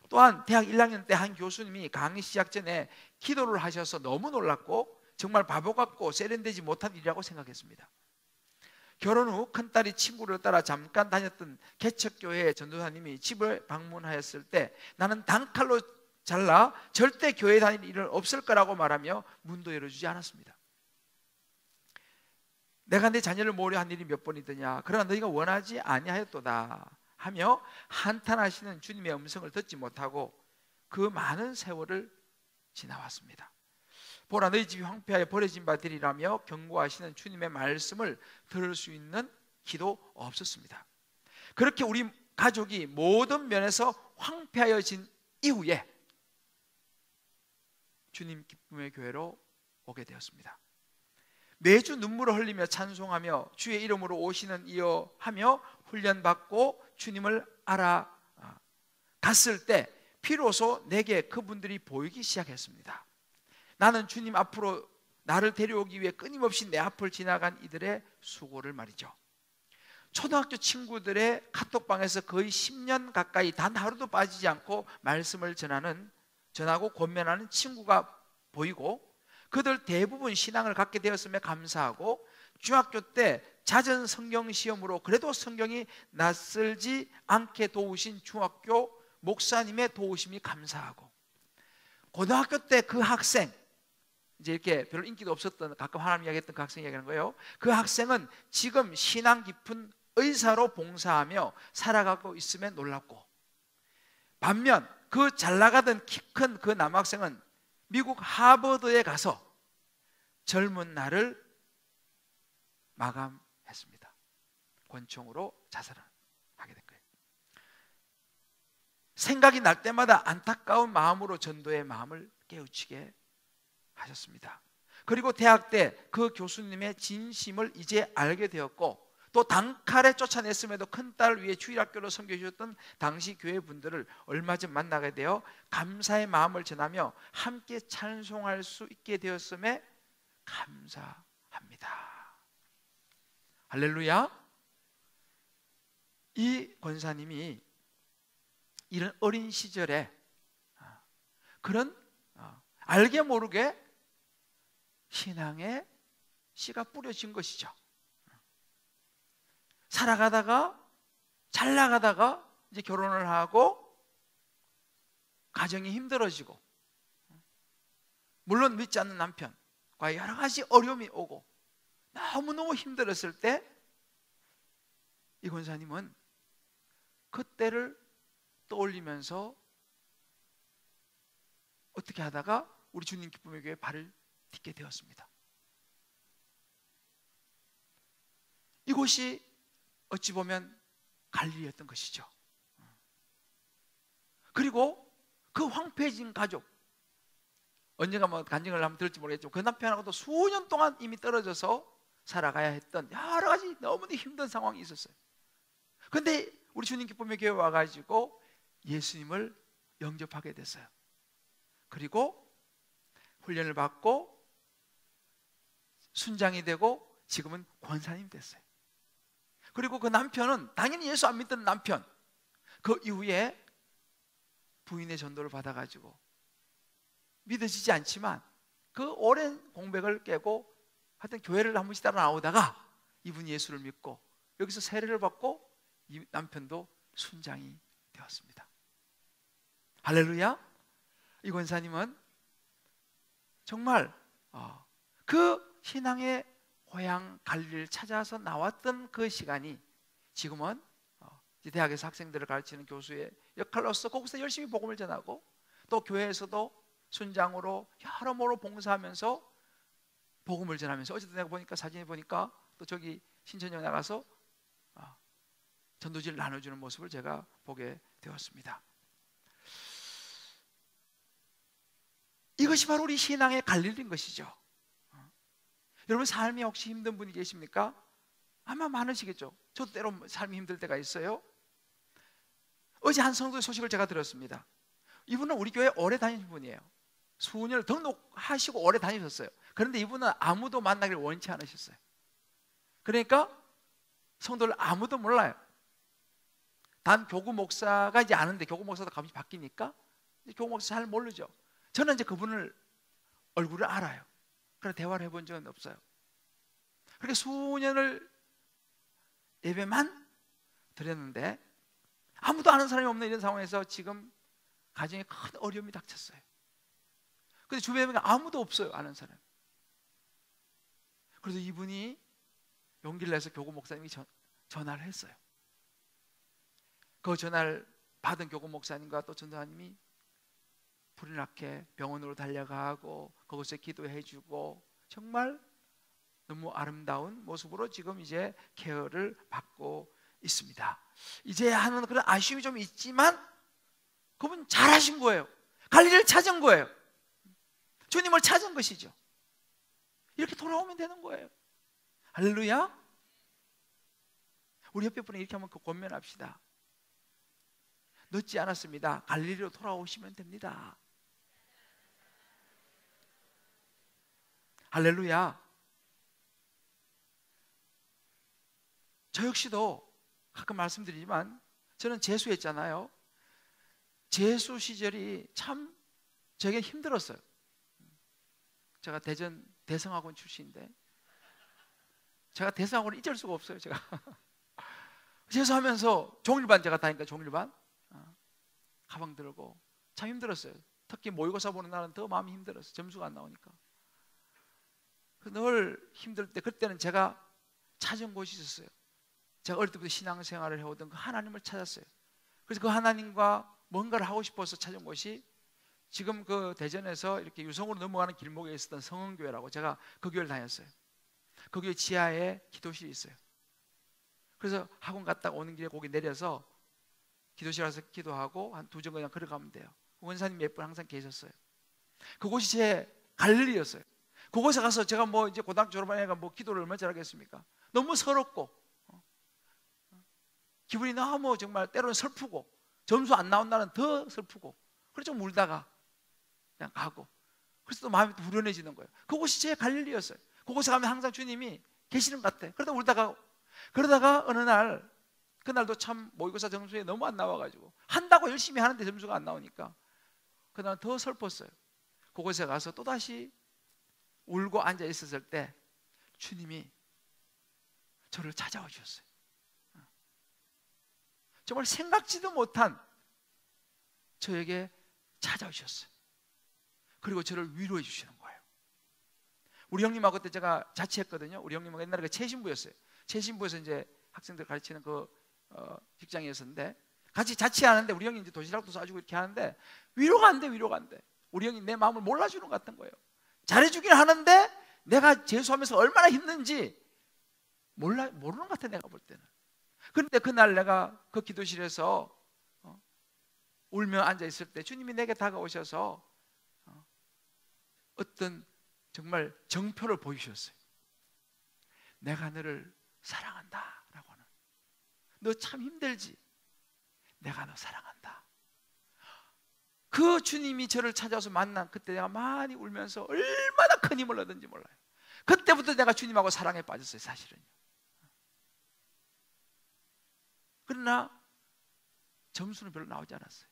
또한 대학 1학년 때 한 교수님이 강의 시작 전에 기도를 하셔서 너무 놀랐고 정말 바보 같고 세련되지 못한 일이라고 생각했습니다. 결혼 후 큰딸이 친구를 따라 잠깐 다녔던 개척교회 전도사님이 집을 방문하였을 때 나는 단칼로 잘라 절대 교회 다닐 일은 없을 거라고 말하며 문도 열어주지 않았습니다. 내가 내 자녀를 모으려 한 일이 몇 번이더냐, 그러나 너희가 원하지 아니하였도다 하며 한탄하시는 주님의 음성을 듣지 못하고 그 많은 세월을 지나왔습니다. 보라, 너희 집이 황폐하여 버려진 바 되리라며 경고하시는 주님의 말씀을 들을 수 있는 기도 없었습니다. 그렇게 우리 가족이 모든 면에서 황폐하여진 이후에 주님 기쁨의 교회로 오게 되었습니다. 매주 눈물을 흘리며 찬송하며 주의 이름으로 오시는 이여 하며 훈련받고 주님을 알아갔을 때 비로소 내게 그분들이 보이기 시작했습니다. 나는 주님 앞으로 나를 데려오기 위해 끊임없이 내 앞을 지나간 이들의 수고를 말이죠. 초등학교 친구들의 카톡방에서 거의 10년 가까이 단 하루도 빠지지 않고 말씀을 전하고 권면하는 친구가 보이고, 그들 대부분 신앙을 갖게 되었음에 감사하고, 중학교 때 잦은 성경 시험으로 그래도 성경이 낯설지 않게 도우신 중학교 목사님의 도우심이 감사하고, 고등학교 때 그 학생, 이제 이렇게 별로 인기도 없었던, 가끔 하나님 이야기했던 그 학생 이야기하는 거예요. 그 학생은 지금 신앙 깊은 의사로 봉사하며 살아가고 있음에 놀랍고, 반면 그 잘 나가던 키 큰 그 남학생은 미국 하버드에 가서 젊은 날을 마감했습니다. 권총으로 자살을 하게 된 거예요. 생각이 날 때마다 안타까운 마음으로 전도의 마음을 깨우치게 하셨습니다. 그리고 대학 때 그 교수님의 진심을 이제 알게 되었고, 또 단칼에 쫓아냈음에도 큰딸을 위해 주일학교로 섬겨주셨던 당시 교회 분들을 얼마 전 만나게 되어 감사의 마음을 전하며 함께 찬송할 수 있게 되었음에 감사합니다. 할렐루야. 이 권사님이 이런 어린 시절에 그런 알게 모르게 신앙의 씨가 뿌려진 것이죠. 살아가다가 잘 나가다가 이제 결혼을 하고 가정이 힘들어지고, 물론 믿지 않는 남편과 여러 가지 어려움이 오고 너무너무 힘들었을 때 이 권사님은 그때를 떠올리면서 어떻게 하다가 우리 주님 기쁨의 교회에 발을 딛게 되었습니다. 이곳이 어찌 보면 갈릴리였던 것이죠. 그리고 그 황폐해진 가족, 언젠가 뭐 간증을 한번 들을지 모르겠지만 그 남편하고도 수년 동안 이미 떨어져서 살아가야 했던 여러 가지 너무나 힘든 상황이 있었어요. 그런데 우리 주님 기쁨의 교회에 와가지고 예수님을 영접하게 됐어요. 그리고 훈련을 받고 순장이 되고 지금은 권사님 됐어요. 그리고 그 남편은 당연히 예수 안 믿던 남편, 그 이후에 부인의 전도를 받아가지고 믿어지지 않지만 그 오랜 공백을 깨고 하여튼 교회를 한 번씩 따라 나오다가 이분이 예수를 믿고 여기서 세례를 받고 이 남편도 순장이 되었습니다. 할렐루야. 이 권사님은 정말 그 신앙의 고향 갈릴리를 찾아서 나왔던 그 시간이 지금은 대학에서 학생들을 가르치는 교수의 역할로서 거기서 열심히 복음을 전하고, 또 교회에서도 순장으로 여러모로 봉사하면서 복음을 전하면서, 어쨌든 내가 보니까 사진에 보니까 또 저기 신천역 나가서 전도지를 나눠주는 모습을 제가 보게 되었습니다. 이것이 바로 우리 신앙의 갈릴리인 것이죠. 여러분 삶이 혹시 힘든 분이 계십니까? 아마 많으시겠죠. 저도 때로 삶이 힘들 때가 있어요. 어제 한 성도의 소식을 제가 들었습니다. 이분은 우리 교회 오래 다니신 분이에요. 수년을 등록하시고 오래 다니셨어요. 그런데 이분은 아무도 만나기를 원치 않으셨어요. 그러니까 성도를 아무도 몰라요. 단 교구 목사가 이제 아는데, 교구 목사도 값이 바뀌니까 이제 교구 목사 잘 모르죠. 저는 이제 그분을 얼굴을 알아요. 그래서 대화를 해본 적은 없어요. 그렇게 수년을 예배만 드렸는데 아무도 아는 사람이 없는 이런 상황에서 지금 가정에 큰 어려움이 닥쳤어요. 근데 주변에 아무도 없어요, 아는 사람. 그래서 이분이 용기를 내서 교구 목사님이 전화를 했어요. 그 전화를 받은 교구 목사님과 또 전도사님이 불이 나게 병원으로 달려가고 거기서 기도해 주고 정말 너무 아름다운 모습으로 지금 이제 케어를 받고 있습니다. 이제 하는 그런 아쉬움이 좀 있지만 그분 잘하신 거예요. 갈릴리를 찾은 거예요. 주님을 찾은 것이죠. 이렇게 돌아오면 되는 거예요. 할렐루야. 우리 옆에 분에 이렇게 한번 권면합시다. 늦지 않았습니다. 갈릴리로 돌아오시면 됩니다. 할렐루야. 저 역시도 가끔 말씀드리지만 저는 재수했잖아요. 재수 시절이 참 저에게 힘들었어요. 제가 대전 대성학원 출신인데 제가 대성학원을 잊을 수가 없어요. 제가 재수하면서 종일반 제가 다니까 종일반 가방 들고 참 힘들었어요. 특히 모의고사 보는 날은 더 마음이 힘들었어요. 점수가 안 나오니까. 늘 힘들 때 그때는 제가 찾은 곳이 있었어요. 제가 어릴 때부터 신앙생활을 해오던 그 하나님을 찾았어요. 그래서 그 하나님과 뭔가를 하고 싶어서 찾은 곳이 지금 그 대전에서 이렇게 유성으로 넘어가는 길목에 있었던 성은교회라고, 제가 그 교회를 다녔어요. 그 교회 지하에 기도실이 있어요. 그래서 학원 갔다가 오는 길에 거기 내려서 기도실 가서 기도하고 한 2정 그냥 걸어가면 돼요. 원사님 몇 분 항상 계셨어요. 그곳이 제 갈릴리였어요. 그곳에 가서 제가 뭐 이제 고등학교 졸업한 애가 뭐 기도를 얼마나 잘하겠습니까? 너무 서럽고 기분이 너무 정말 때로는 슬프고 점수 안 나온 날은 더 슬프고 그래서 좀 울다가 그냥 가고, 그래서 또 마음이 또 후련해지는 거예요. 그곳이 제 갈릴리였어요. 그곳에 가면 항상 주님이 계시는 것 같아. 그러다가 어느 날, 그날도 참 모의고사 점수에 너무 안 나와가지고 한다고 열심히 하는데 점수가 안 나오니까 그날 더 슬펐어요. 그곳에 가서 또다시 울고 앉아 있었을 때 주님이 저를 찾아와 주셨어요. 정말 생각지도 못한 저에게 찾아오셨어요. 그리고 저를 위로해 주시는 거예요. 우리 형님하고 그때 제가 자취했거든요. 우리 형님은 옛날에 그 채신부였어요. 채신부에서 이제 학생들 가르치는 그 직장이었는데 같이 자취하는데 우리 형이 이제 도시락도 싸주고 이렇게 하는데 위로가 안 돼. 우리 형이 내 마음을 몰라주는 것 같은 거예요. 잘해주긴 하는데 내가 재수하면서 얼마나 힘든지 모르는 것 같아, 내가 볼 때는. 그런데 그날 내가 그 기도실에서 울며 앉아 있을 때 주님이 내게 다가오셔서 어떤 정말 정표를 보이셨어요. 내가 너를 사랑한다 라고 하는, 너 참 힘들지? 내가 너 사랑한다. 그 주님이 저를 찾아서 만난 그때 내가 많이 울면서 얼마나 큰 힘을 얻은지 몰라요. 그때부터 내가 주님하고 사랑에 빠졌어요, 사실은요. 그러나 점수는 별로 나오지 않았어요.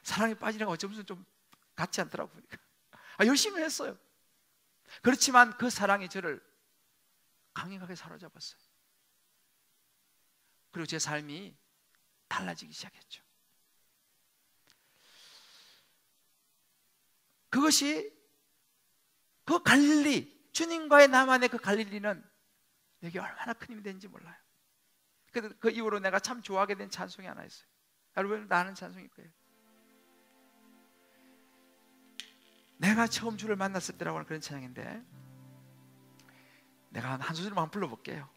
사랑에 빠지라고 점수는 좀 같지 않더라고 보니까. 열심히 했어요. 그렇지만 그 사랑이 저를 강력하게 사로잡았어요. 그리고 제 삶이 달라지기 시작했죠. 그것이 그 갈릴리, 주님과의 나만의 그 갈릴리는 내게 얼마나 큰 힘이 되는지 몰라요. 그 이후로 내가 참 좋아하게 된 찬송이 하나 있어요. 여러분 다 아는 찬송일 거예요. 내가 처음 주를 만났을 때라고 하는 그런 찬양인데, 내가 한 소절만 불러볼게요.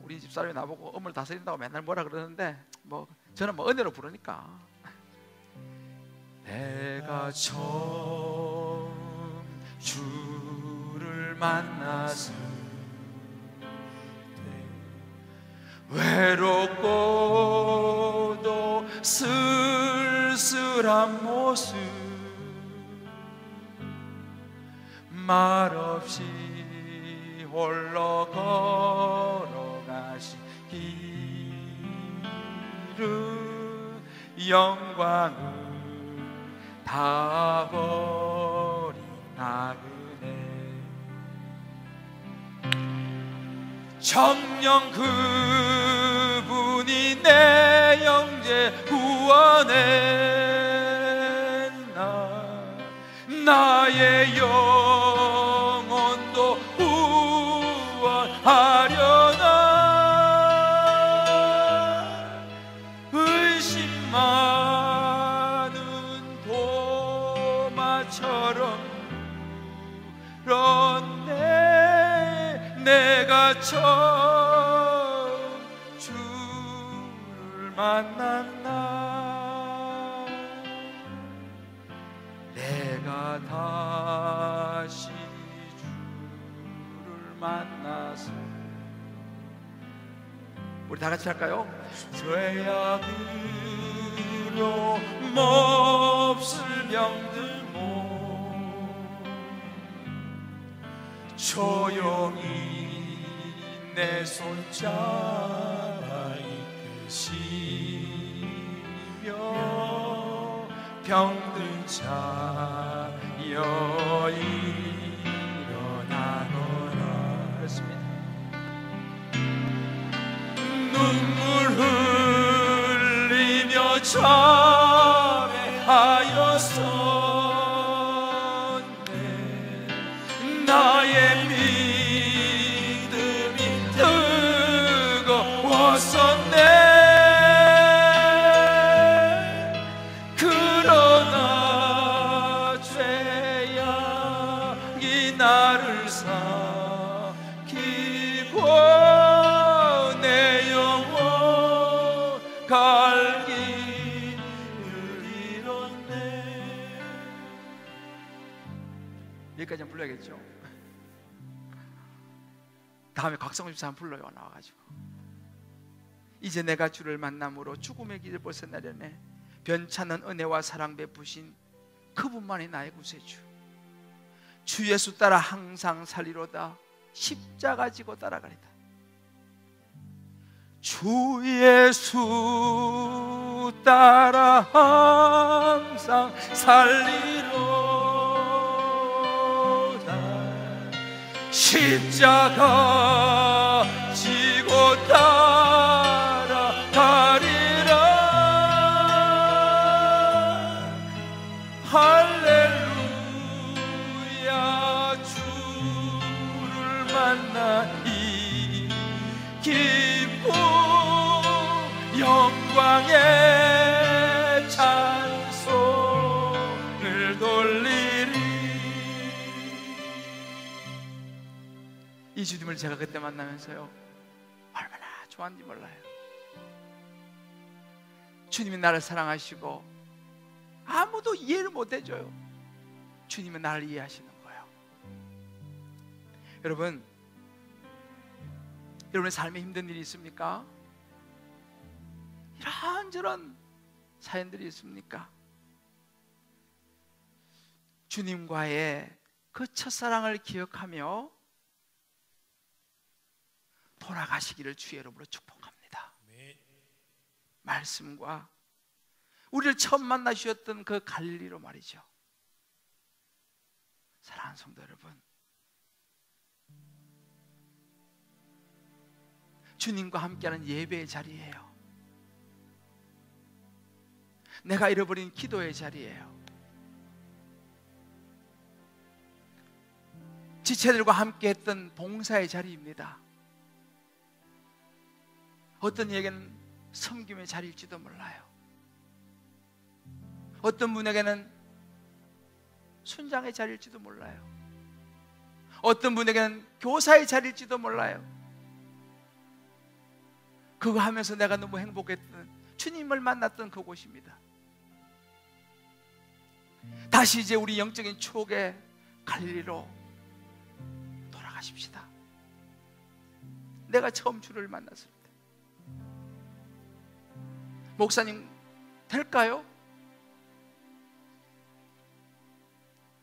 우리 집사람이 나보고 엄을 다스린다고 맨날 뭐라 그러는데 뭐 저는 뭐 은혜로 부르니까. 내가 처음 주를 만났을 때 외롭고도 쓸쓸한 모습 말없이 홀로 걸어가신 길은 영광을 다 버린 나그네. 정녕 그분이 내 영재 구원했나. 나의 영혼도 구원하려나. 의심 많은 도마처럼 울었네. 내가 처음 주를 만난 날, 내가 다시 주를 만나서. 우리 다 같이 할까요? 죄악으로 몹쓸 병들 모 조용히 내 손잡아 이끄시며 병든 자여 일어나거라 했습니다. 눈물 흘리며 참회하였었네. 나의 믿음이 뜨거웠었네. 그러나 죄악이 나를 삼키고 내 영혼 갈 길을 잃었네. 여기까지 한번 불러야겠죠? 다음에 곽성훈 집사 한번 불러요. 나와가지고 이제 내가 주를 만남으로 죽음의 길을 벗어나려네. 변찮은 은혜와 사랑 베푸신 그분만이 나의 구세주. 주 예수 따라 항상 살리로다. 십자가 지고 따라가리다. 주 예수 따라 항상 살리로다. 십자가 지고 따라가리라. 할렐루야. 주를 만나 이 기쁨 영광의 찬송을 돌리리. 이 주님을 제가 그때 만나면서요 얼마나 좋았는지 몰라요. 주님이 나를 사랑하시고 아무도 이해를 못 해줘요. 주님은 나를 이해하시는 거예요. 여러분의 삶에 힘든 일이 있습니까? 이런저런 사연들이 있습니까? 주님과의 그 첫사랑을 기억하며 돌아가시기를 주의 이름으로 축복합니다. 말씀과 우리를 처음 만나 주셨던 그 갈릴리로 말이죠. 사랑하는 성도 여러분, 주님과 함께하는 예배의 자리예요. 내가 잃어버린 기도의 자리예요. 지체들과 함께했던 봉사의 자리입니다. 어떤 이에게는 섬김의 자리일지도 몰라요. 어떤 분에게는 순장의 자리일지도 몰라요. 어떤 분에게는 교사의 자리일지도 몰라요. 그거 하면서 내가 너무 행복했던, 주님을 만났던 그곳입니다. 다시 이제 우리 영적인 추억의 갈릴리로 돌아가십시다. 내가 처음 주를 만났을 때. 목사님 될까요?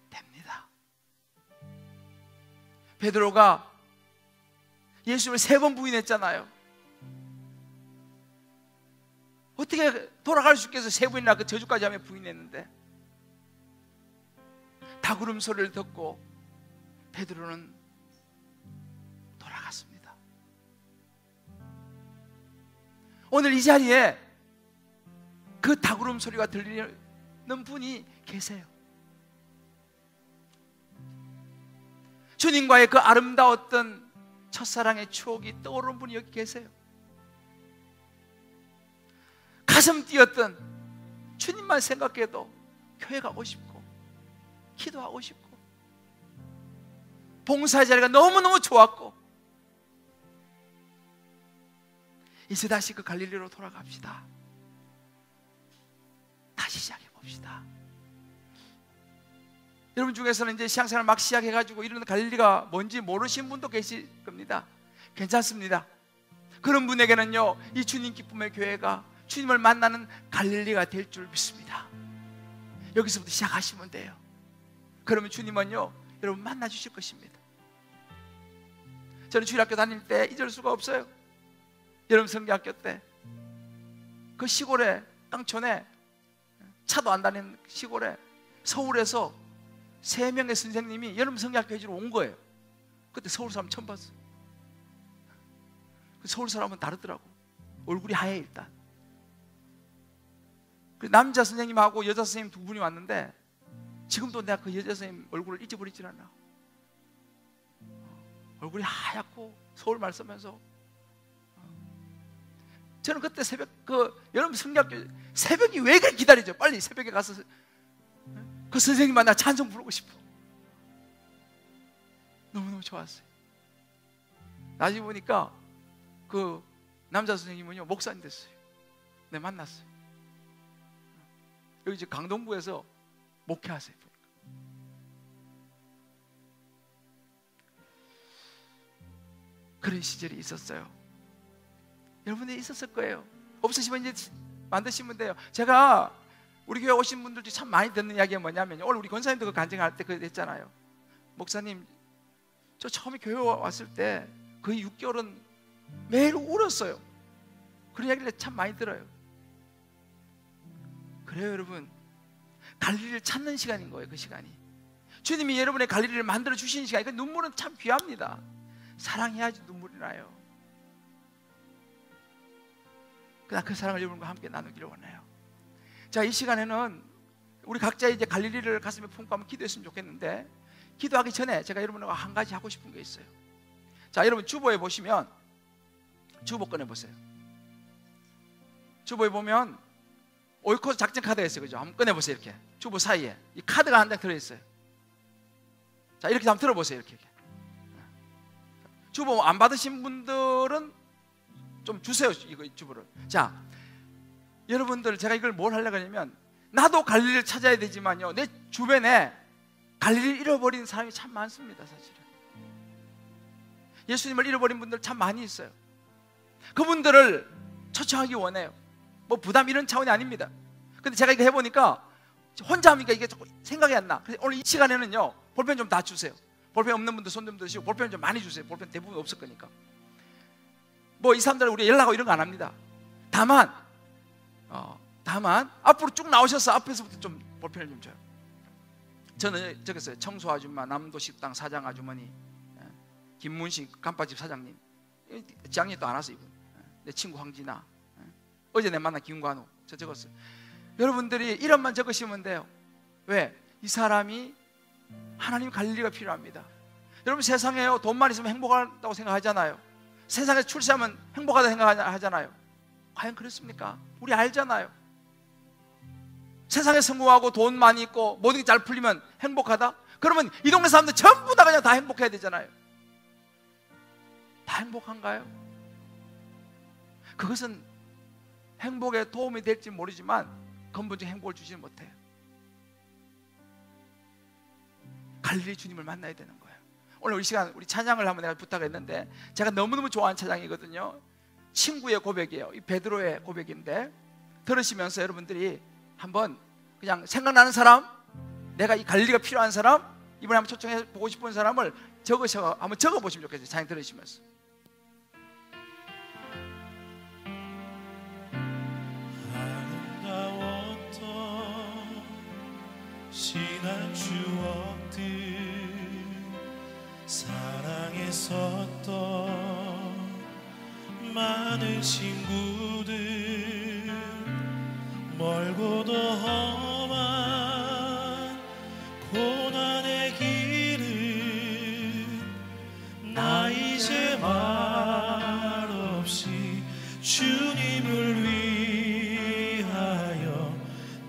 됩니다. 베드로가 예수님을 3번 부인했잖아요. 어떻게 돌아갈 수 있겠어요? 3번이나 그 저주까지 하며 부인했는데, 닭울음 소리를 듣고 베드로는 돌아갔습니다. 오늘 이 자리에 그 닭울음 소리가 들리는 분이 계세요. 주님과의 그 아름다웠던 첫사랑의 추억이 떠오르는 분이 여기 계세요. 가슴 뛰었던, 주님만 생각해도 교회 가고 싶고 기도하고 싶고 봉사의 자리가 너무너무 좋았고, 이제 다시 그 갈릴리로 돌아갑시다. 다시 시작해 봅시다. 여러분 중에서는 이제 신앙생활 막 시작해가지고 이런 갈릴리가 뭔지 모르신 분도 계실 겁니다. 괜찮습니다. 그런 분에게는요, 이 주님 기쁨의 교회가 주님을 만나는 갈릴리가 될 줄 믿습니다. 여기서부터 시작하시면 돼요. 그러면 주님은요, 여러분 만나 주실 것입니다. 저는 주일학교 다닐 때 잊을 수가 없어요. 여러분 성경학교 때 그 시골에, 땅촌에, 차도 안 다니는 시골에 서울에서 3명의 선생님이 여름 성경학교 해주러 온 거예요. 그때 서울 사람 처음 봤어요. 서울 사람은 다르더라고. 얼굴이 하얘. 일단 남자 선생님하고 여자 선생님 2분이 왔는데, 지금도 내가 그 여자 선생님 얼굴을 잊어버리질 않아. 얼굴이 하얗고 서울말 쓰면서, 저는 그때 새벽, 그 여름 성경학교 새벽이 왜 그렇게 기다리죠? 빨리 새벽에 가서 그 선생님 만나 찬송 부르고 싶어. 너무너무 좋았어요. 나중에 보니까 그 남자 선생님은요, 목사님 됐어요. 네, 만났어요. 여기 이제 강동구에서 목회하세요. 그런 시절이 있었어요. 여러분들이 있었을 거예요. 없으시면 이제 만드시면 돼요. 제가 우리 교회 오신 분들 중에 참 많이 듣는 이야기가 뭐냐면요, 오늘 우리 권사님도 그 간증할 때 그랬잖아요. 목사님, 저 처음에 교회 왔을 때 거의 6개월은 매일 울었어요. 그런 이야기를 참 많이 들어요. 그래요, 여러분. 갈릴리를 찾는 시간인 거예요. 그 시간이 주님이 여러분의 갈릴리를 만들어 주시는 시간이. 그 눈물은 참 귀합니다. 사랑해야지 눈물이 나요. 그러나 그 사랑을 여러분과 함께 나누기를 원해요. 자, 이 시간에는 우리 각자 이제 갈릴리를 가슴에 품고 한번 기도했으면 좋겠는데, 기도하기 전에 제가 여러분과 한 가지 하고 싶은 게 있어요. 자, 여러분 주보에 보시면, 주보 꺼내보세요. 주보에 보면 오이코스 작전 카드가 있어요. 그죠? 한번 꺼내보세요. 이렇게 주보 사이에 이 카드가 한 장 들어있어요. 자, 이렇게 한번 들어보세요. 이렇게 주보 안 받으신 분들은 좀 주세요. 이거 주보를. 자, 여러분들, 제가 이걸 뭘 하려고 하냐면, 나도 갈릴리를 찾아야 되지만요, 내 주변에 갈릴리를 잃어버린 사람이 참 많습니다. 사실은 예수님을 잃어버린 분들 참 많이 있어요. 그분들을 초청하기 원해요. 뭐 부담 이런 차원이 아닙니다. 근데 제가 이거 해보니까 혼자 하니까 이게 자꾸 생각이 안 나. 그래서 오늘 이 시간에는요, 볼펜 좀 다 주세요. 볼펜 없는 분들 손 좀 드시고 볼펜 좀 많이 주세요. 볼펜 대부분 없을 거니까. 뭐 이 사람들 우리 연락하고 이런 거 안 합니다. 다만 앞으로 쭉 나오셔서 앞에서부터 좀 볼펜을 좀 줘요. 저는 적었어요. 청소 아줌마, 남도식당 사장 아주머니, 김문식 간파집 사장님, 지학년 또 안 왔어 이분. 내 친구 황진아, 어제 내 만난 김관우, 저 적었어요. 여러분들이 이름만 적으시면 돼요. 왜? 이 사람이 하나님 갈릴리가 필요합니다. 여러분 세상에요, 돈만 있으면 행복하다고 생각하잖아요. 세상에서 출세하면 행복하다고 생각하잖아요. 과연 그렇습니까? 우리 알잖아요. 세상에 성공하고 돈 많이 있고 모든 게 잘 풀리면 행복하다? 그러면 이 동네 사람들 전부 다 그냥 다 행복해야 되잖아요. 다 행복한가요? 그것은 행복에 도움이 될지 모르지만 근본적인 행복을 주지는 못해요. 갈릴리 주님을 만나야 되는 거예요. 오늘 우리 시간 우리 찬양을 한번 내가 부탁했는데, 제가 너무너무 좋아하는 찬양이거든요. 친구의 고백이에요. 이 베드로의 고백인데, 들으시면서 여러분들이 한번 그냥 생각나는 사람, 내가 이 갈릴리가 필요한 사람, 이번에 한번 초청해 보고 싶은 사람을 한번 적어보시면 좋겠어요. 찬양 들으시면서. 사랑에 섰던 많은 친구들, 멀고도 험한 고난의 길을 나 이제 말없이 주님을 위하여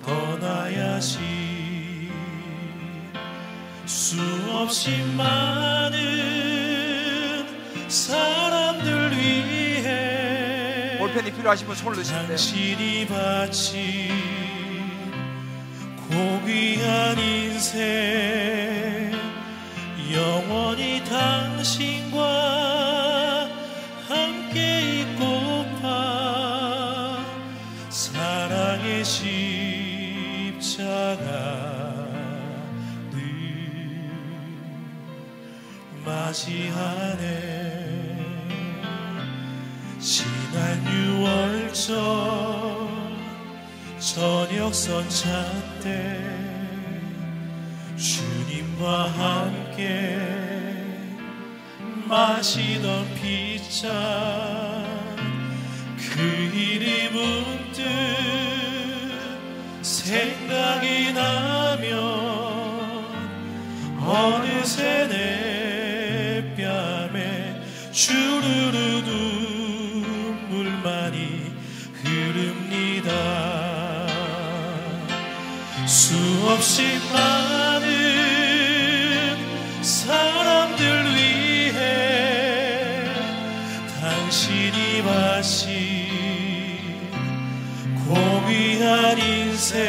떠나야지. 수없이 많은 사람들 위해 볼펜이 필요하신 분 손을 드시면 돼요. 당신이 바친 고귀한 인생, 영원히 당신과 함께 있고파 사랑의 십자가를 맞이하네. 지난 6월절 저녁 선찬 때 주님과 함께 마시던 빗잔, 그 일이 문득 생각이 나면 어느새 내 뺨에 주르르 눈물만이 흐릅니다. 수없이 많은 사람들 위해 당신이 바친 고귀한 인생,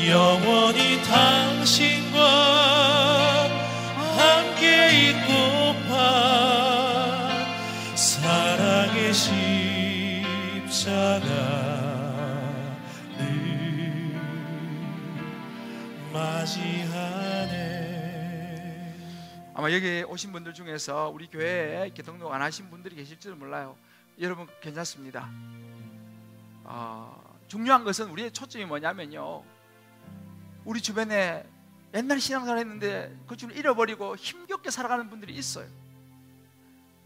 영원히 당신과 함께 있고파 사랑의 십자가를 맞이하네. 아마 여기 오신 분들 중에서 우리 교회에 이렇게 등록 안 하신 분들이 계실지도 몰라요. 여러분 괜찮습니다. 중요한 것은 우리의 초점이 뭐냐면요, 우리 주변에 옛날 신앙생활 했는데 그 줄 잃어버리고 힘겹게 살아가는 분들이 있어요.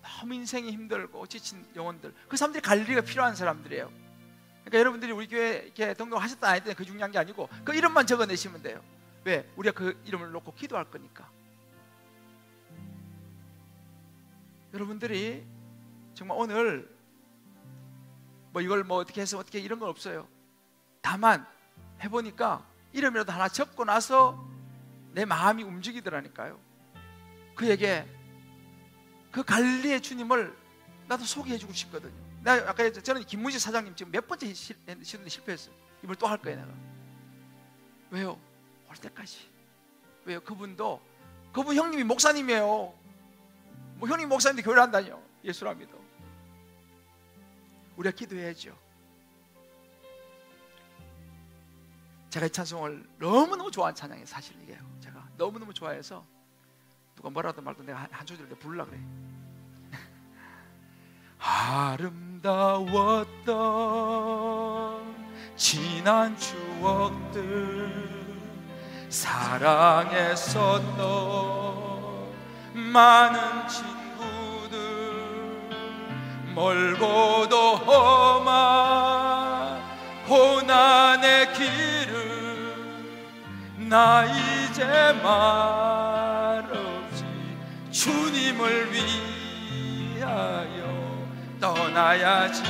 너무 인생이 힘들고 지친 영혼들, 그 사람들이 관리가 필요한 사람들이에요. 그러니까 여러분들이 우리 교회에 이렇게 등록하셨다 안 했다 그 중요한 게 아니고 그 이름만 적어내시면 돼요. 왜? 우리가 그 이름을 놓고 기도할 거니까. 여러분들이 정말 오늘 뭐 이걸 뭐 어떻게 해서 어떻게 이런 건 없어요. 다만 해보니까 이름이라도 하나 적고 나서 내 마음이 움직이더라니까요. 그에게 그 관리의 주님을 나도 소개해주고 싶거든요. 내가 아까 저는 김문식 사장님 지금 몇 번째 시도인데 실패했어요. 이걸 또 할 거예요 내가. 왜요? 올 때까지. 왜요? 그분 형님이 목사님이에요. 뭐 형님 목사님인데 교회를 한다뇨. 예수를 안 믿어. 우리가 기도해야죠. 제가 이 찬송을 너무너무 좋아하는 찬양이에요. 사실 이게요. 제가 너무너무 좋아해서 누가 뭐라도 말도 내가 한 소절 부르려고 그래. 아름다웠던 지난 추억들, 사랑했었던 많은 친구들, 멀고도 험한 고난의 길을 나 이제 말없이 주님을 위하여 떠나야지.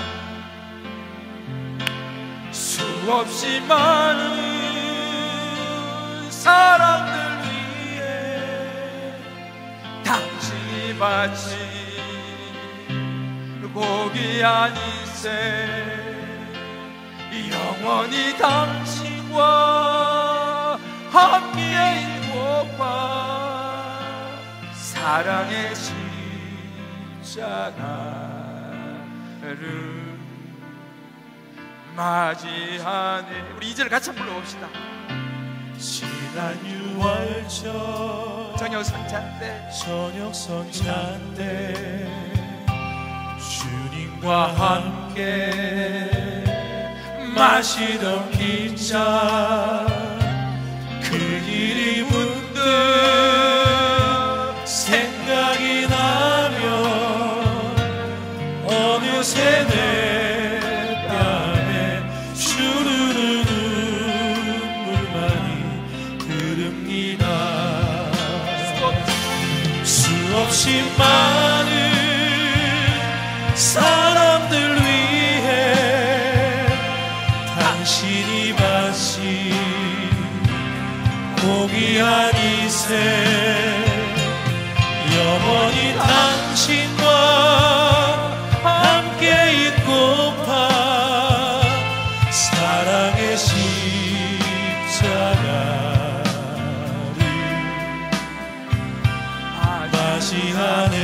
수없이 많은 사람들 위해 당신이 바친 고귀한 인생, 영원히 당신과 함께 있고파 사랑의 십자가를 맞이하네. 우리 2절 같이 한번 불러봅시다. 지난 6월절 저녁 선찬 때 주님과 함께 마시던 빗잔, 그 일이 문득 수없이 많은 사람들 위해 당신이 바친 고귀한 이세 영원히 당신과 함께 있고파 사랑의 십자가를 맞이하네.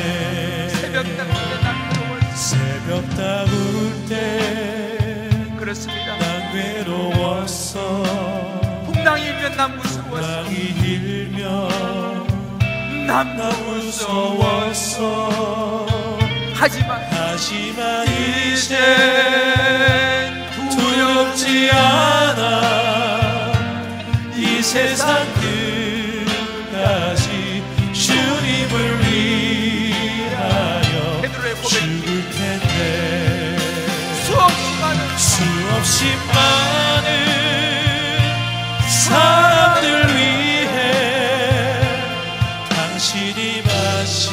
새벽 다울 때 그렇습니다. 난 괴로웠어. 풍랑이 일면 난 무서웠어. 풍랑이 일면 난 무서웠어. 하지만 이젠 두렵지 않아. 이 세상 끝까지 주님을 위하여 죽을 텐데 수없이 많은 사람들 위해 당신이 마신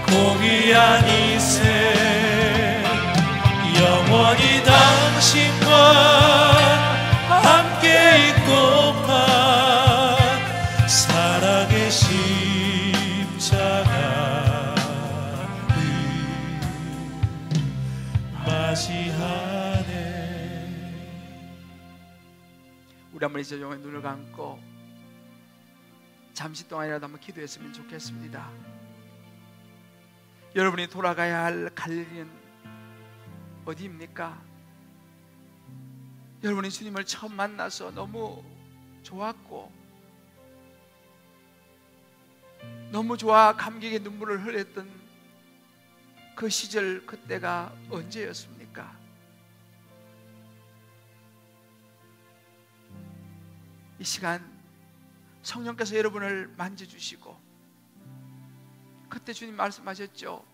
고귀한 이세 영원히 당신과 함께 있고파 사랑의 십자가를 맞이하네. 우리 한번 이제 영의 눈을 감고 잠시 동안이라도 한번 기도했으면 좋겠습니다. 여러분이 돌아가야 할 갈릴리는 어디입니까? 여러분이 주님을 처음 만나서 너무 좋았고 너무 좋아 감격의 눈물을 흘렸던 그 시절 그때가 언제였습니까? 이 시간 성령께서 여러분을 만져주시고 그때 주님 말씀하셨죠.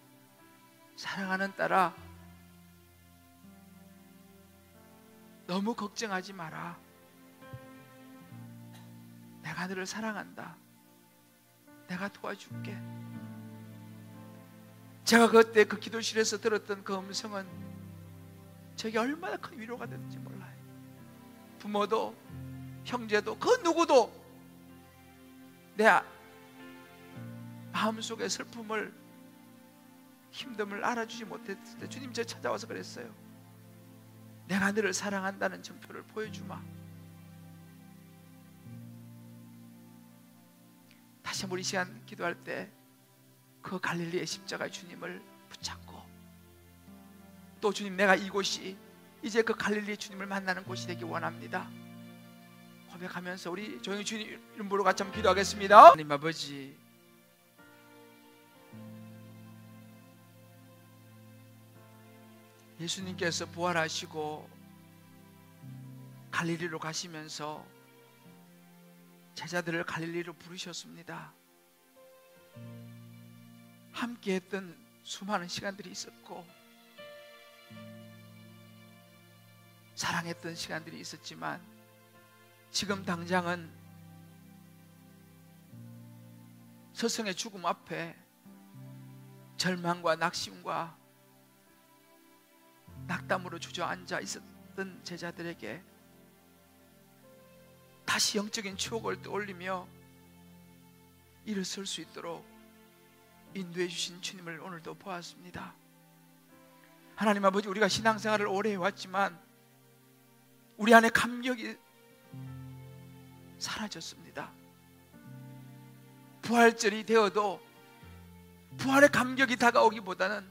사랑하는 딸아, 너무 걱정하지 마라. 내가 너를 사랑한다. 내가 도와줄게. 제가 그때 그 기도실에서 들었던 그 음성은 저에게 얼마나 큰 위로가 됐는지 몰라요. 부모도 형제도 그 누구도 내 마음속의 슬픔을 힘듦을 알아주지 못했을 때 주님 저 찾아와서 그랬어요. 내가 너를 사랑한다는 증표를 보여주마. 다시 한번 이 시간 기도할 때 그 갈릴리의 십자가의 주님을 붙잡고 또 주님 내가 이곳이 이제 그 갈릴리의 주님을 만나는 곳이 되기 원합니다. 고백하면서 우리 조용히 주님 이름으로 같이 한번 기도하겠습니다. 하나님 아버지, 예수님께서 부활하시고 갈릴리로 가시면서 제자들을 갈릴리로 부르셨습니다. 함께했던 수많은 시간들이 있었고 사랑했던 시간들이 있었지만 지금 당장은 스승의 죽음 앞에 절망과 낙심과 낙담으로 주저앉아 있었던 제자들에게 다시 영적인 추억을 떠올리며 일어설 수 있도록 인도해 주신 주님을 오늘도 보았습니다. 하나님 아버지, 우리가 신앙생활을 오래 해왔지만 우리 안에 감격이 사라졌습니다. 부활절이 되어도 부활의 감격이 다가오기보다는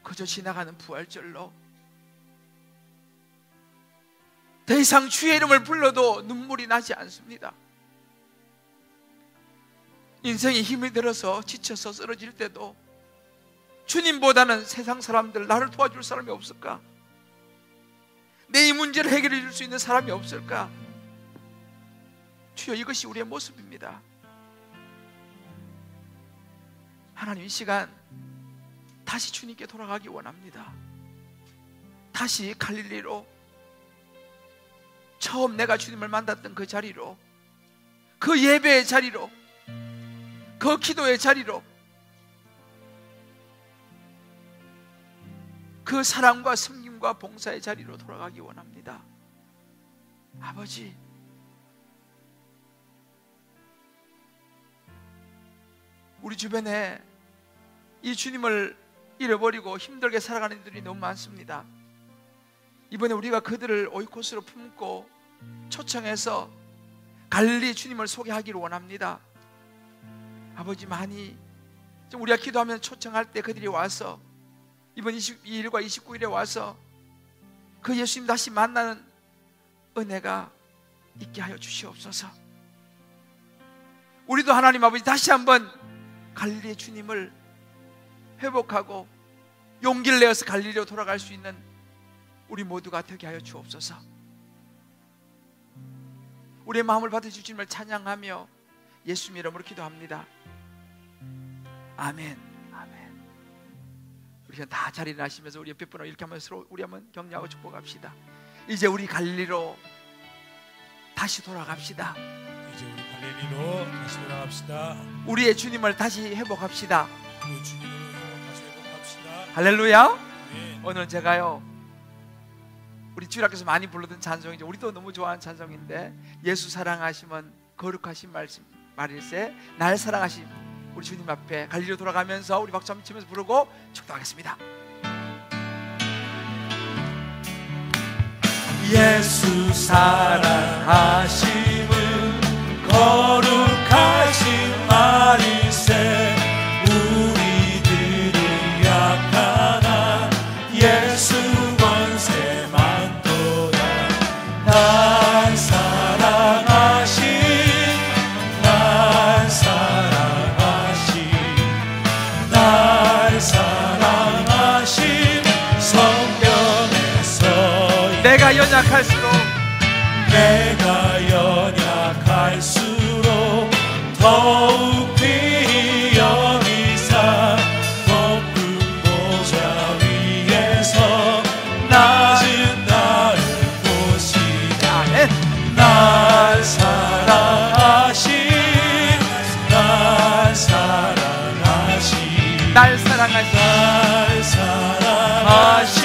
그저 지나가는 부활절로 더 이상 주의 이름을 불러도 눈물이 나지 않습니다. 인생이 힘이 들어서 지쳐서 쓰러질 때도 주님보다는 세상 사람들, 나를 도와줄 사람이 없을까? 내 이 문제를 해결해 줄 수 있는 사람이 없을까? 주여, 이것이 우리의 모습입니다. 하나님, 이 시간 다시 주님께 돌아가기 원합니다. 다시 갈릴리로, 처음 내가 주님을 만났던 그 자리로, 그 예배의 자리로, 그 기도의 자리로, 그 사랑과 섬김과 봉사의 자리로 돌아가기 원합니다. 아버지, 우리 주변에 이 주님을 잃어버리고 힘들게 살아가는 이들이 너무 많습니다. 이번에 우리가 그들을 오이코스로 품고 초청해서 갈릴리 주님을 소개하기를 원합니다. 아버지, 많이 좀 우리가 기도하면 초청할 때 그들이 와서 이번 22일과 29일에 와서 그 예수님 다시 만나는 은혜가 있게 하여 주시옵소서. 우리도 하나님 아버지 다시 한번 갈릴리의 주님을 회복하고 용기를 내어서 갈릴리로 돌아갈 수 있는 우리 모두가 되게 하여 주옵소서. 우리의 마음을 받으실 주님을 찬양하며 예수님 이름으로 기도합니다. 아멘. 아멘. 우리가 다 자리 나시면서 우리 옆에 분을 이렇게 하면서 서로 우리 한번 격려하고 축복합시다. 이제 우리 갈릴리로 다시 돌아갑시다. 이제 우리 갈릴리로 다시 돌아갑시다. 우리의 주님을 다시 회복합시다. 우리 주님을 다시 회복합시다. 할렐루야. 네. 오늘 제가요, 우리 주일학교에서 많이 부르던 찬송이죠. 우리도 너무 좋아하는 찬송인데, 예수 사랑하시면 거룩하신 말일세, 날 사랑하심. 우리 주님 앞에 갈릴리로 돌아가면서 우리 박수 한번 치면서 부르고 축도하겠습니다. 예수 사랑하심은 거룩하신 말일세, 우리들은 약하나 예수 권세 많도다. 날 사랑하신, 날 사랑하신, 날 사랑하신 성경에서 내가 연약할수록, 내가 연약할수록 더욱 귀히 여기사 높은 보좌 위에서 낮은 나를 보시다. 날 사랑하신, 날 사랑하신, 날 사랑하신, 날 사랑하신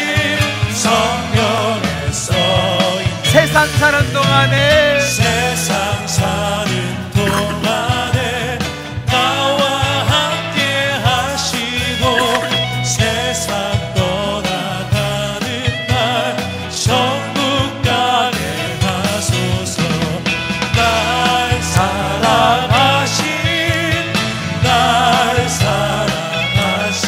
성령에 써있네. 세상 사는 동안에, 세상 사는 동안에 나와 함께 하시고, 세상 떠나가는 날 천국 가게 하소서. 날 사랑하신, 날 사랑하신,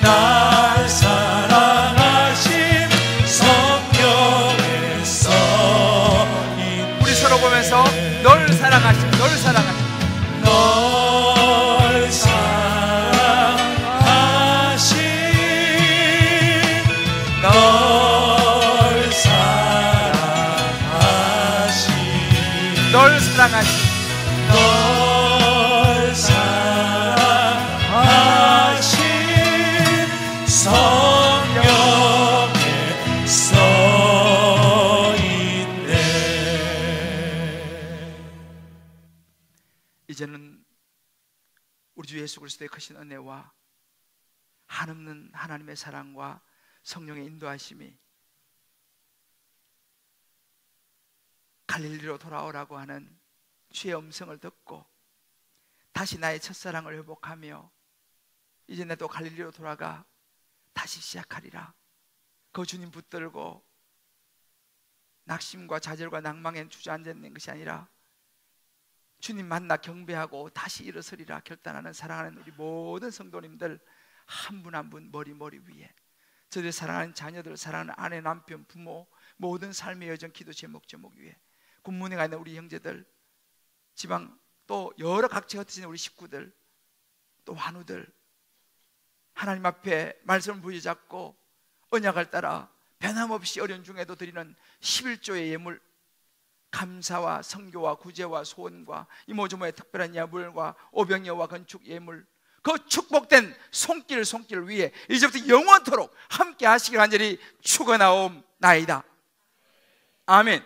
날 사랑하신 성령에 써있네. 우리 서로 보면서 널 사랑하심, 널 사랑하심. 널 사랑하신, 널 사랑하신, 널 사랑하심. 널 사랑하신 성령에 써있네. 이제는 우리 주 예수 그리스도의 크신 은혜와 한없는 하나님의 사랑과 성령의 인도하심이 갈릴리로 돌아오라고 하는 주의 음성을 듣고 다시 나의 첫사랑을 회복하며 이제 내 또 갈릴리로 돌아가 다시 시작하리라. 그 주님 붙들고 낙심과 좌절과 낭망에 주저앉아 있는 것이 아니라 주님 만나 경배하고 다시 일어서리라 결단하는 사랑하는 우리 모든 성도님들 한 분 한 분 머리 위에 저들의 사랑하는 자녀들, 사랑하는 아내, 남편, 부모, 모든 삶의 여정, 기도 제목 위에 군문에 가 있는 우리 형제들, 지방 또 여러 각지에 흩어진 우리 식구들, 또 환우들, 하나님 앞에 말씀을 부여잡고 언약을 따라 변함없이 어려운 중에도 드리는 11조의 예물, 감사와 성교와 구제와 소원과 이모저모의 특별한 예물과 오병이어와 건축 예물, 그 축복된 손길 위에 이제부터 영원토록 함께 하시길 간절히 축원하옵나이다. 아멘.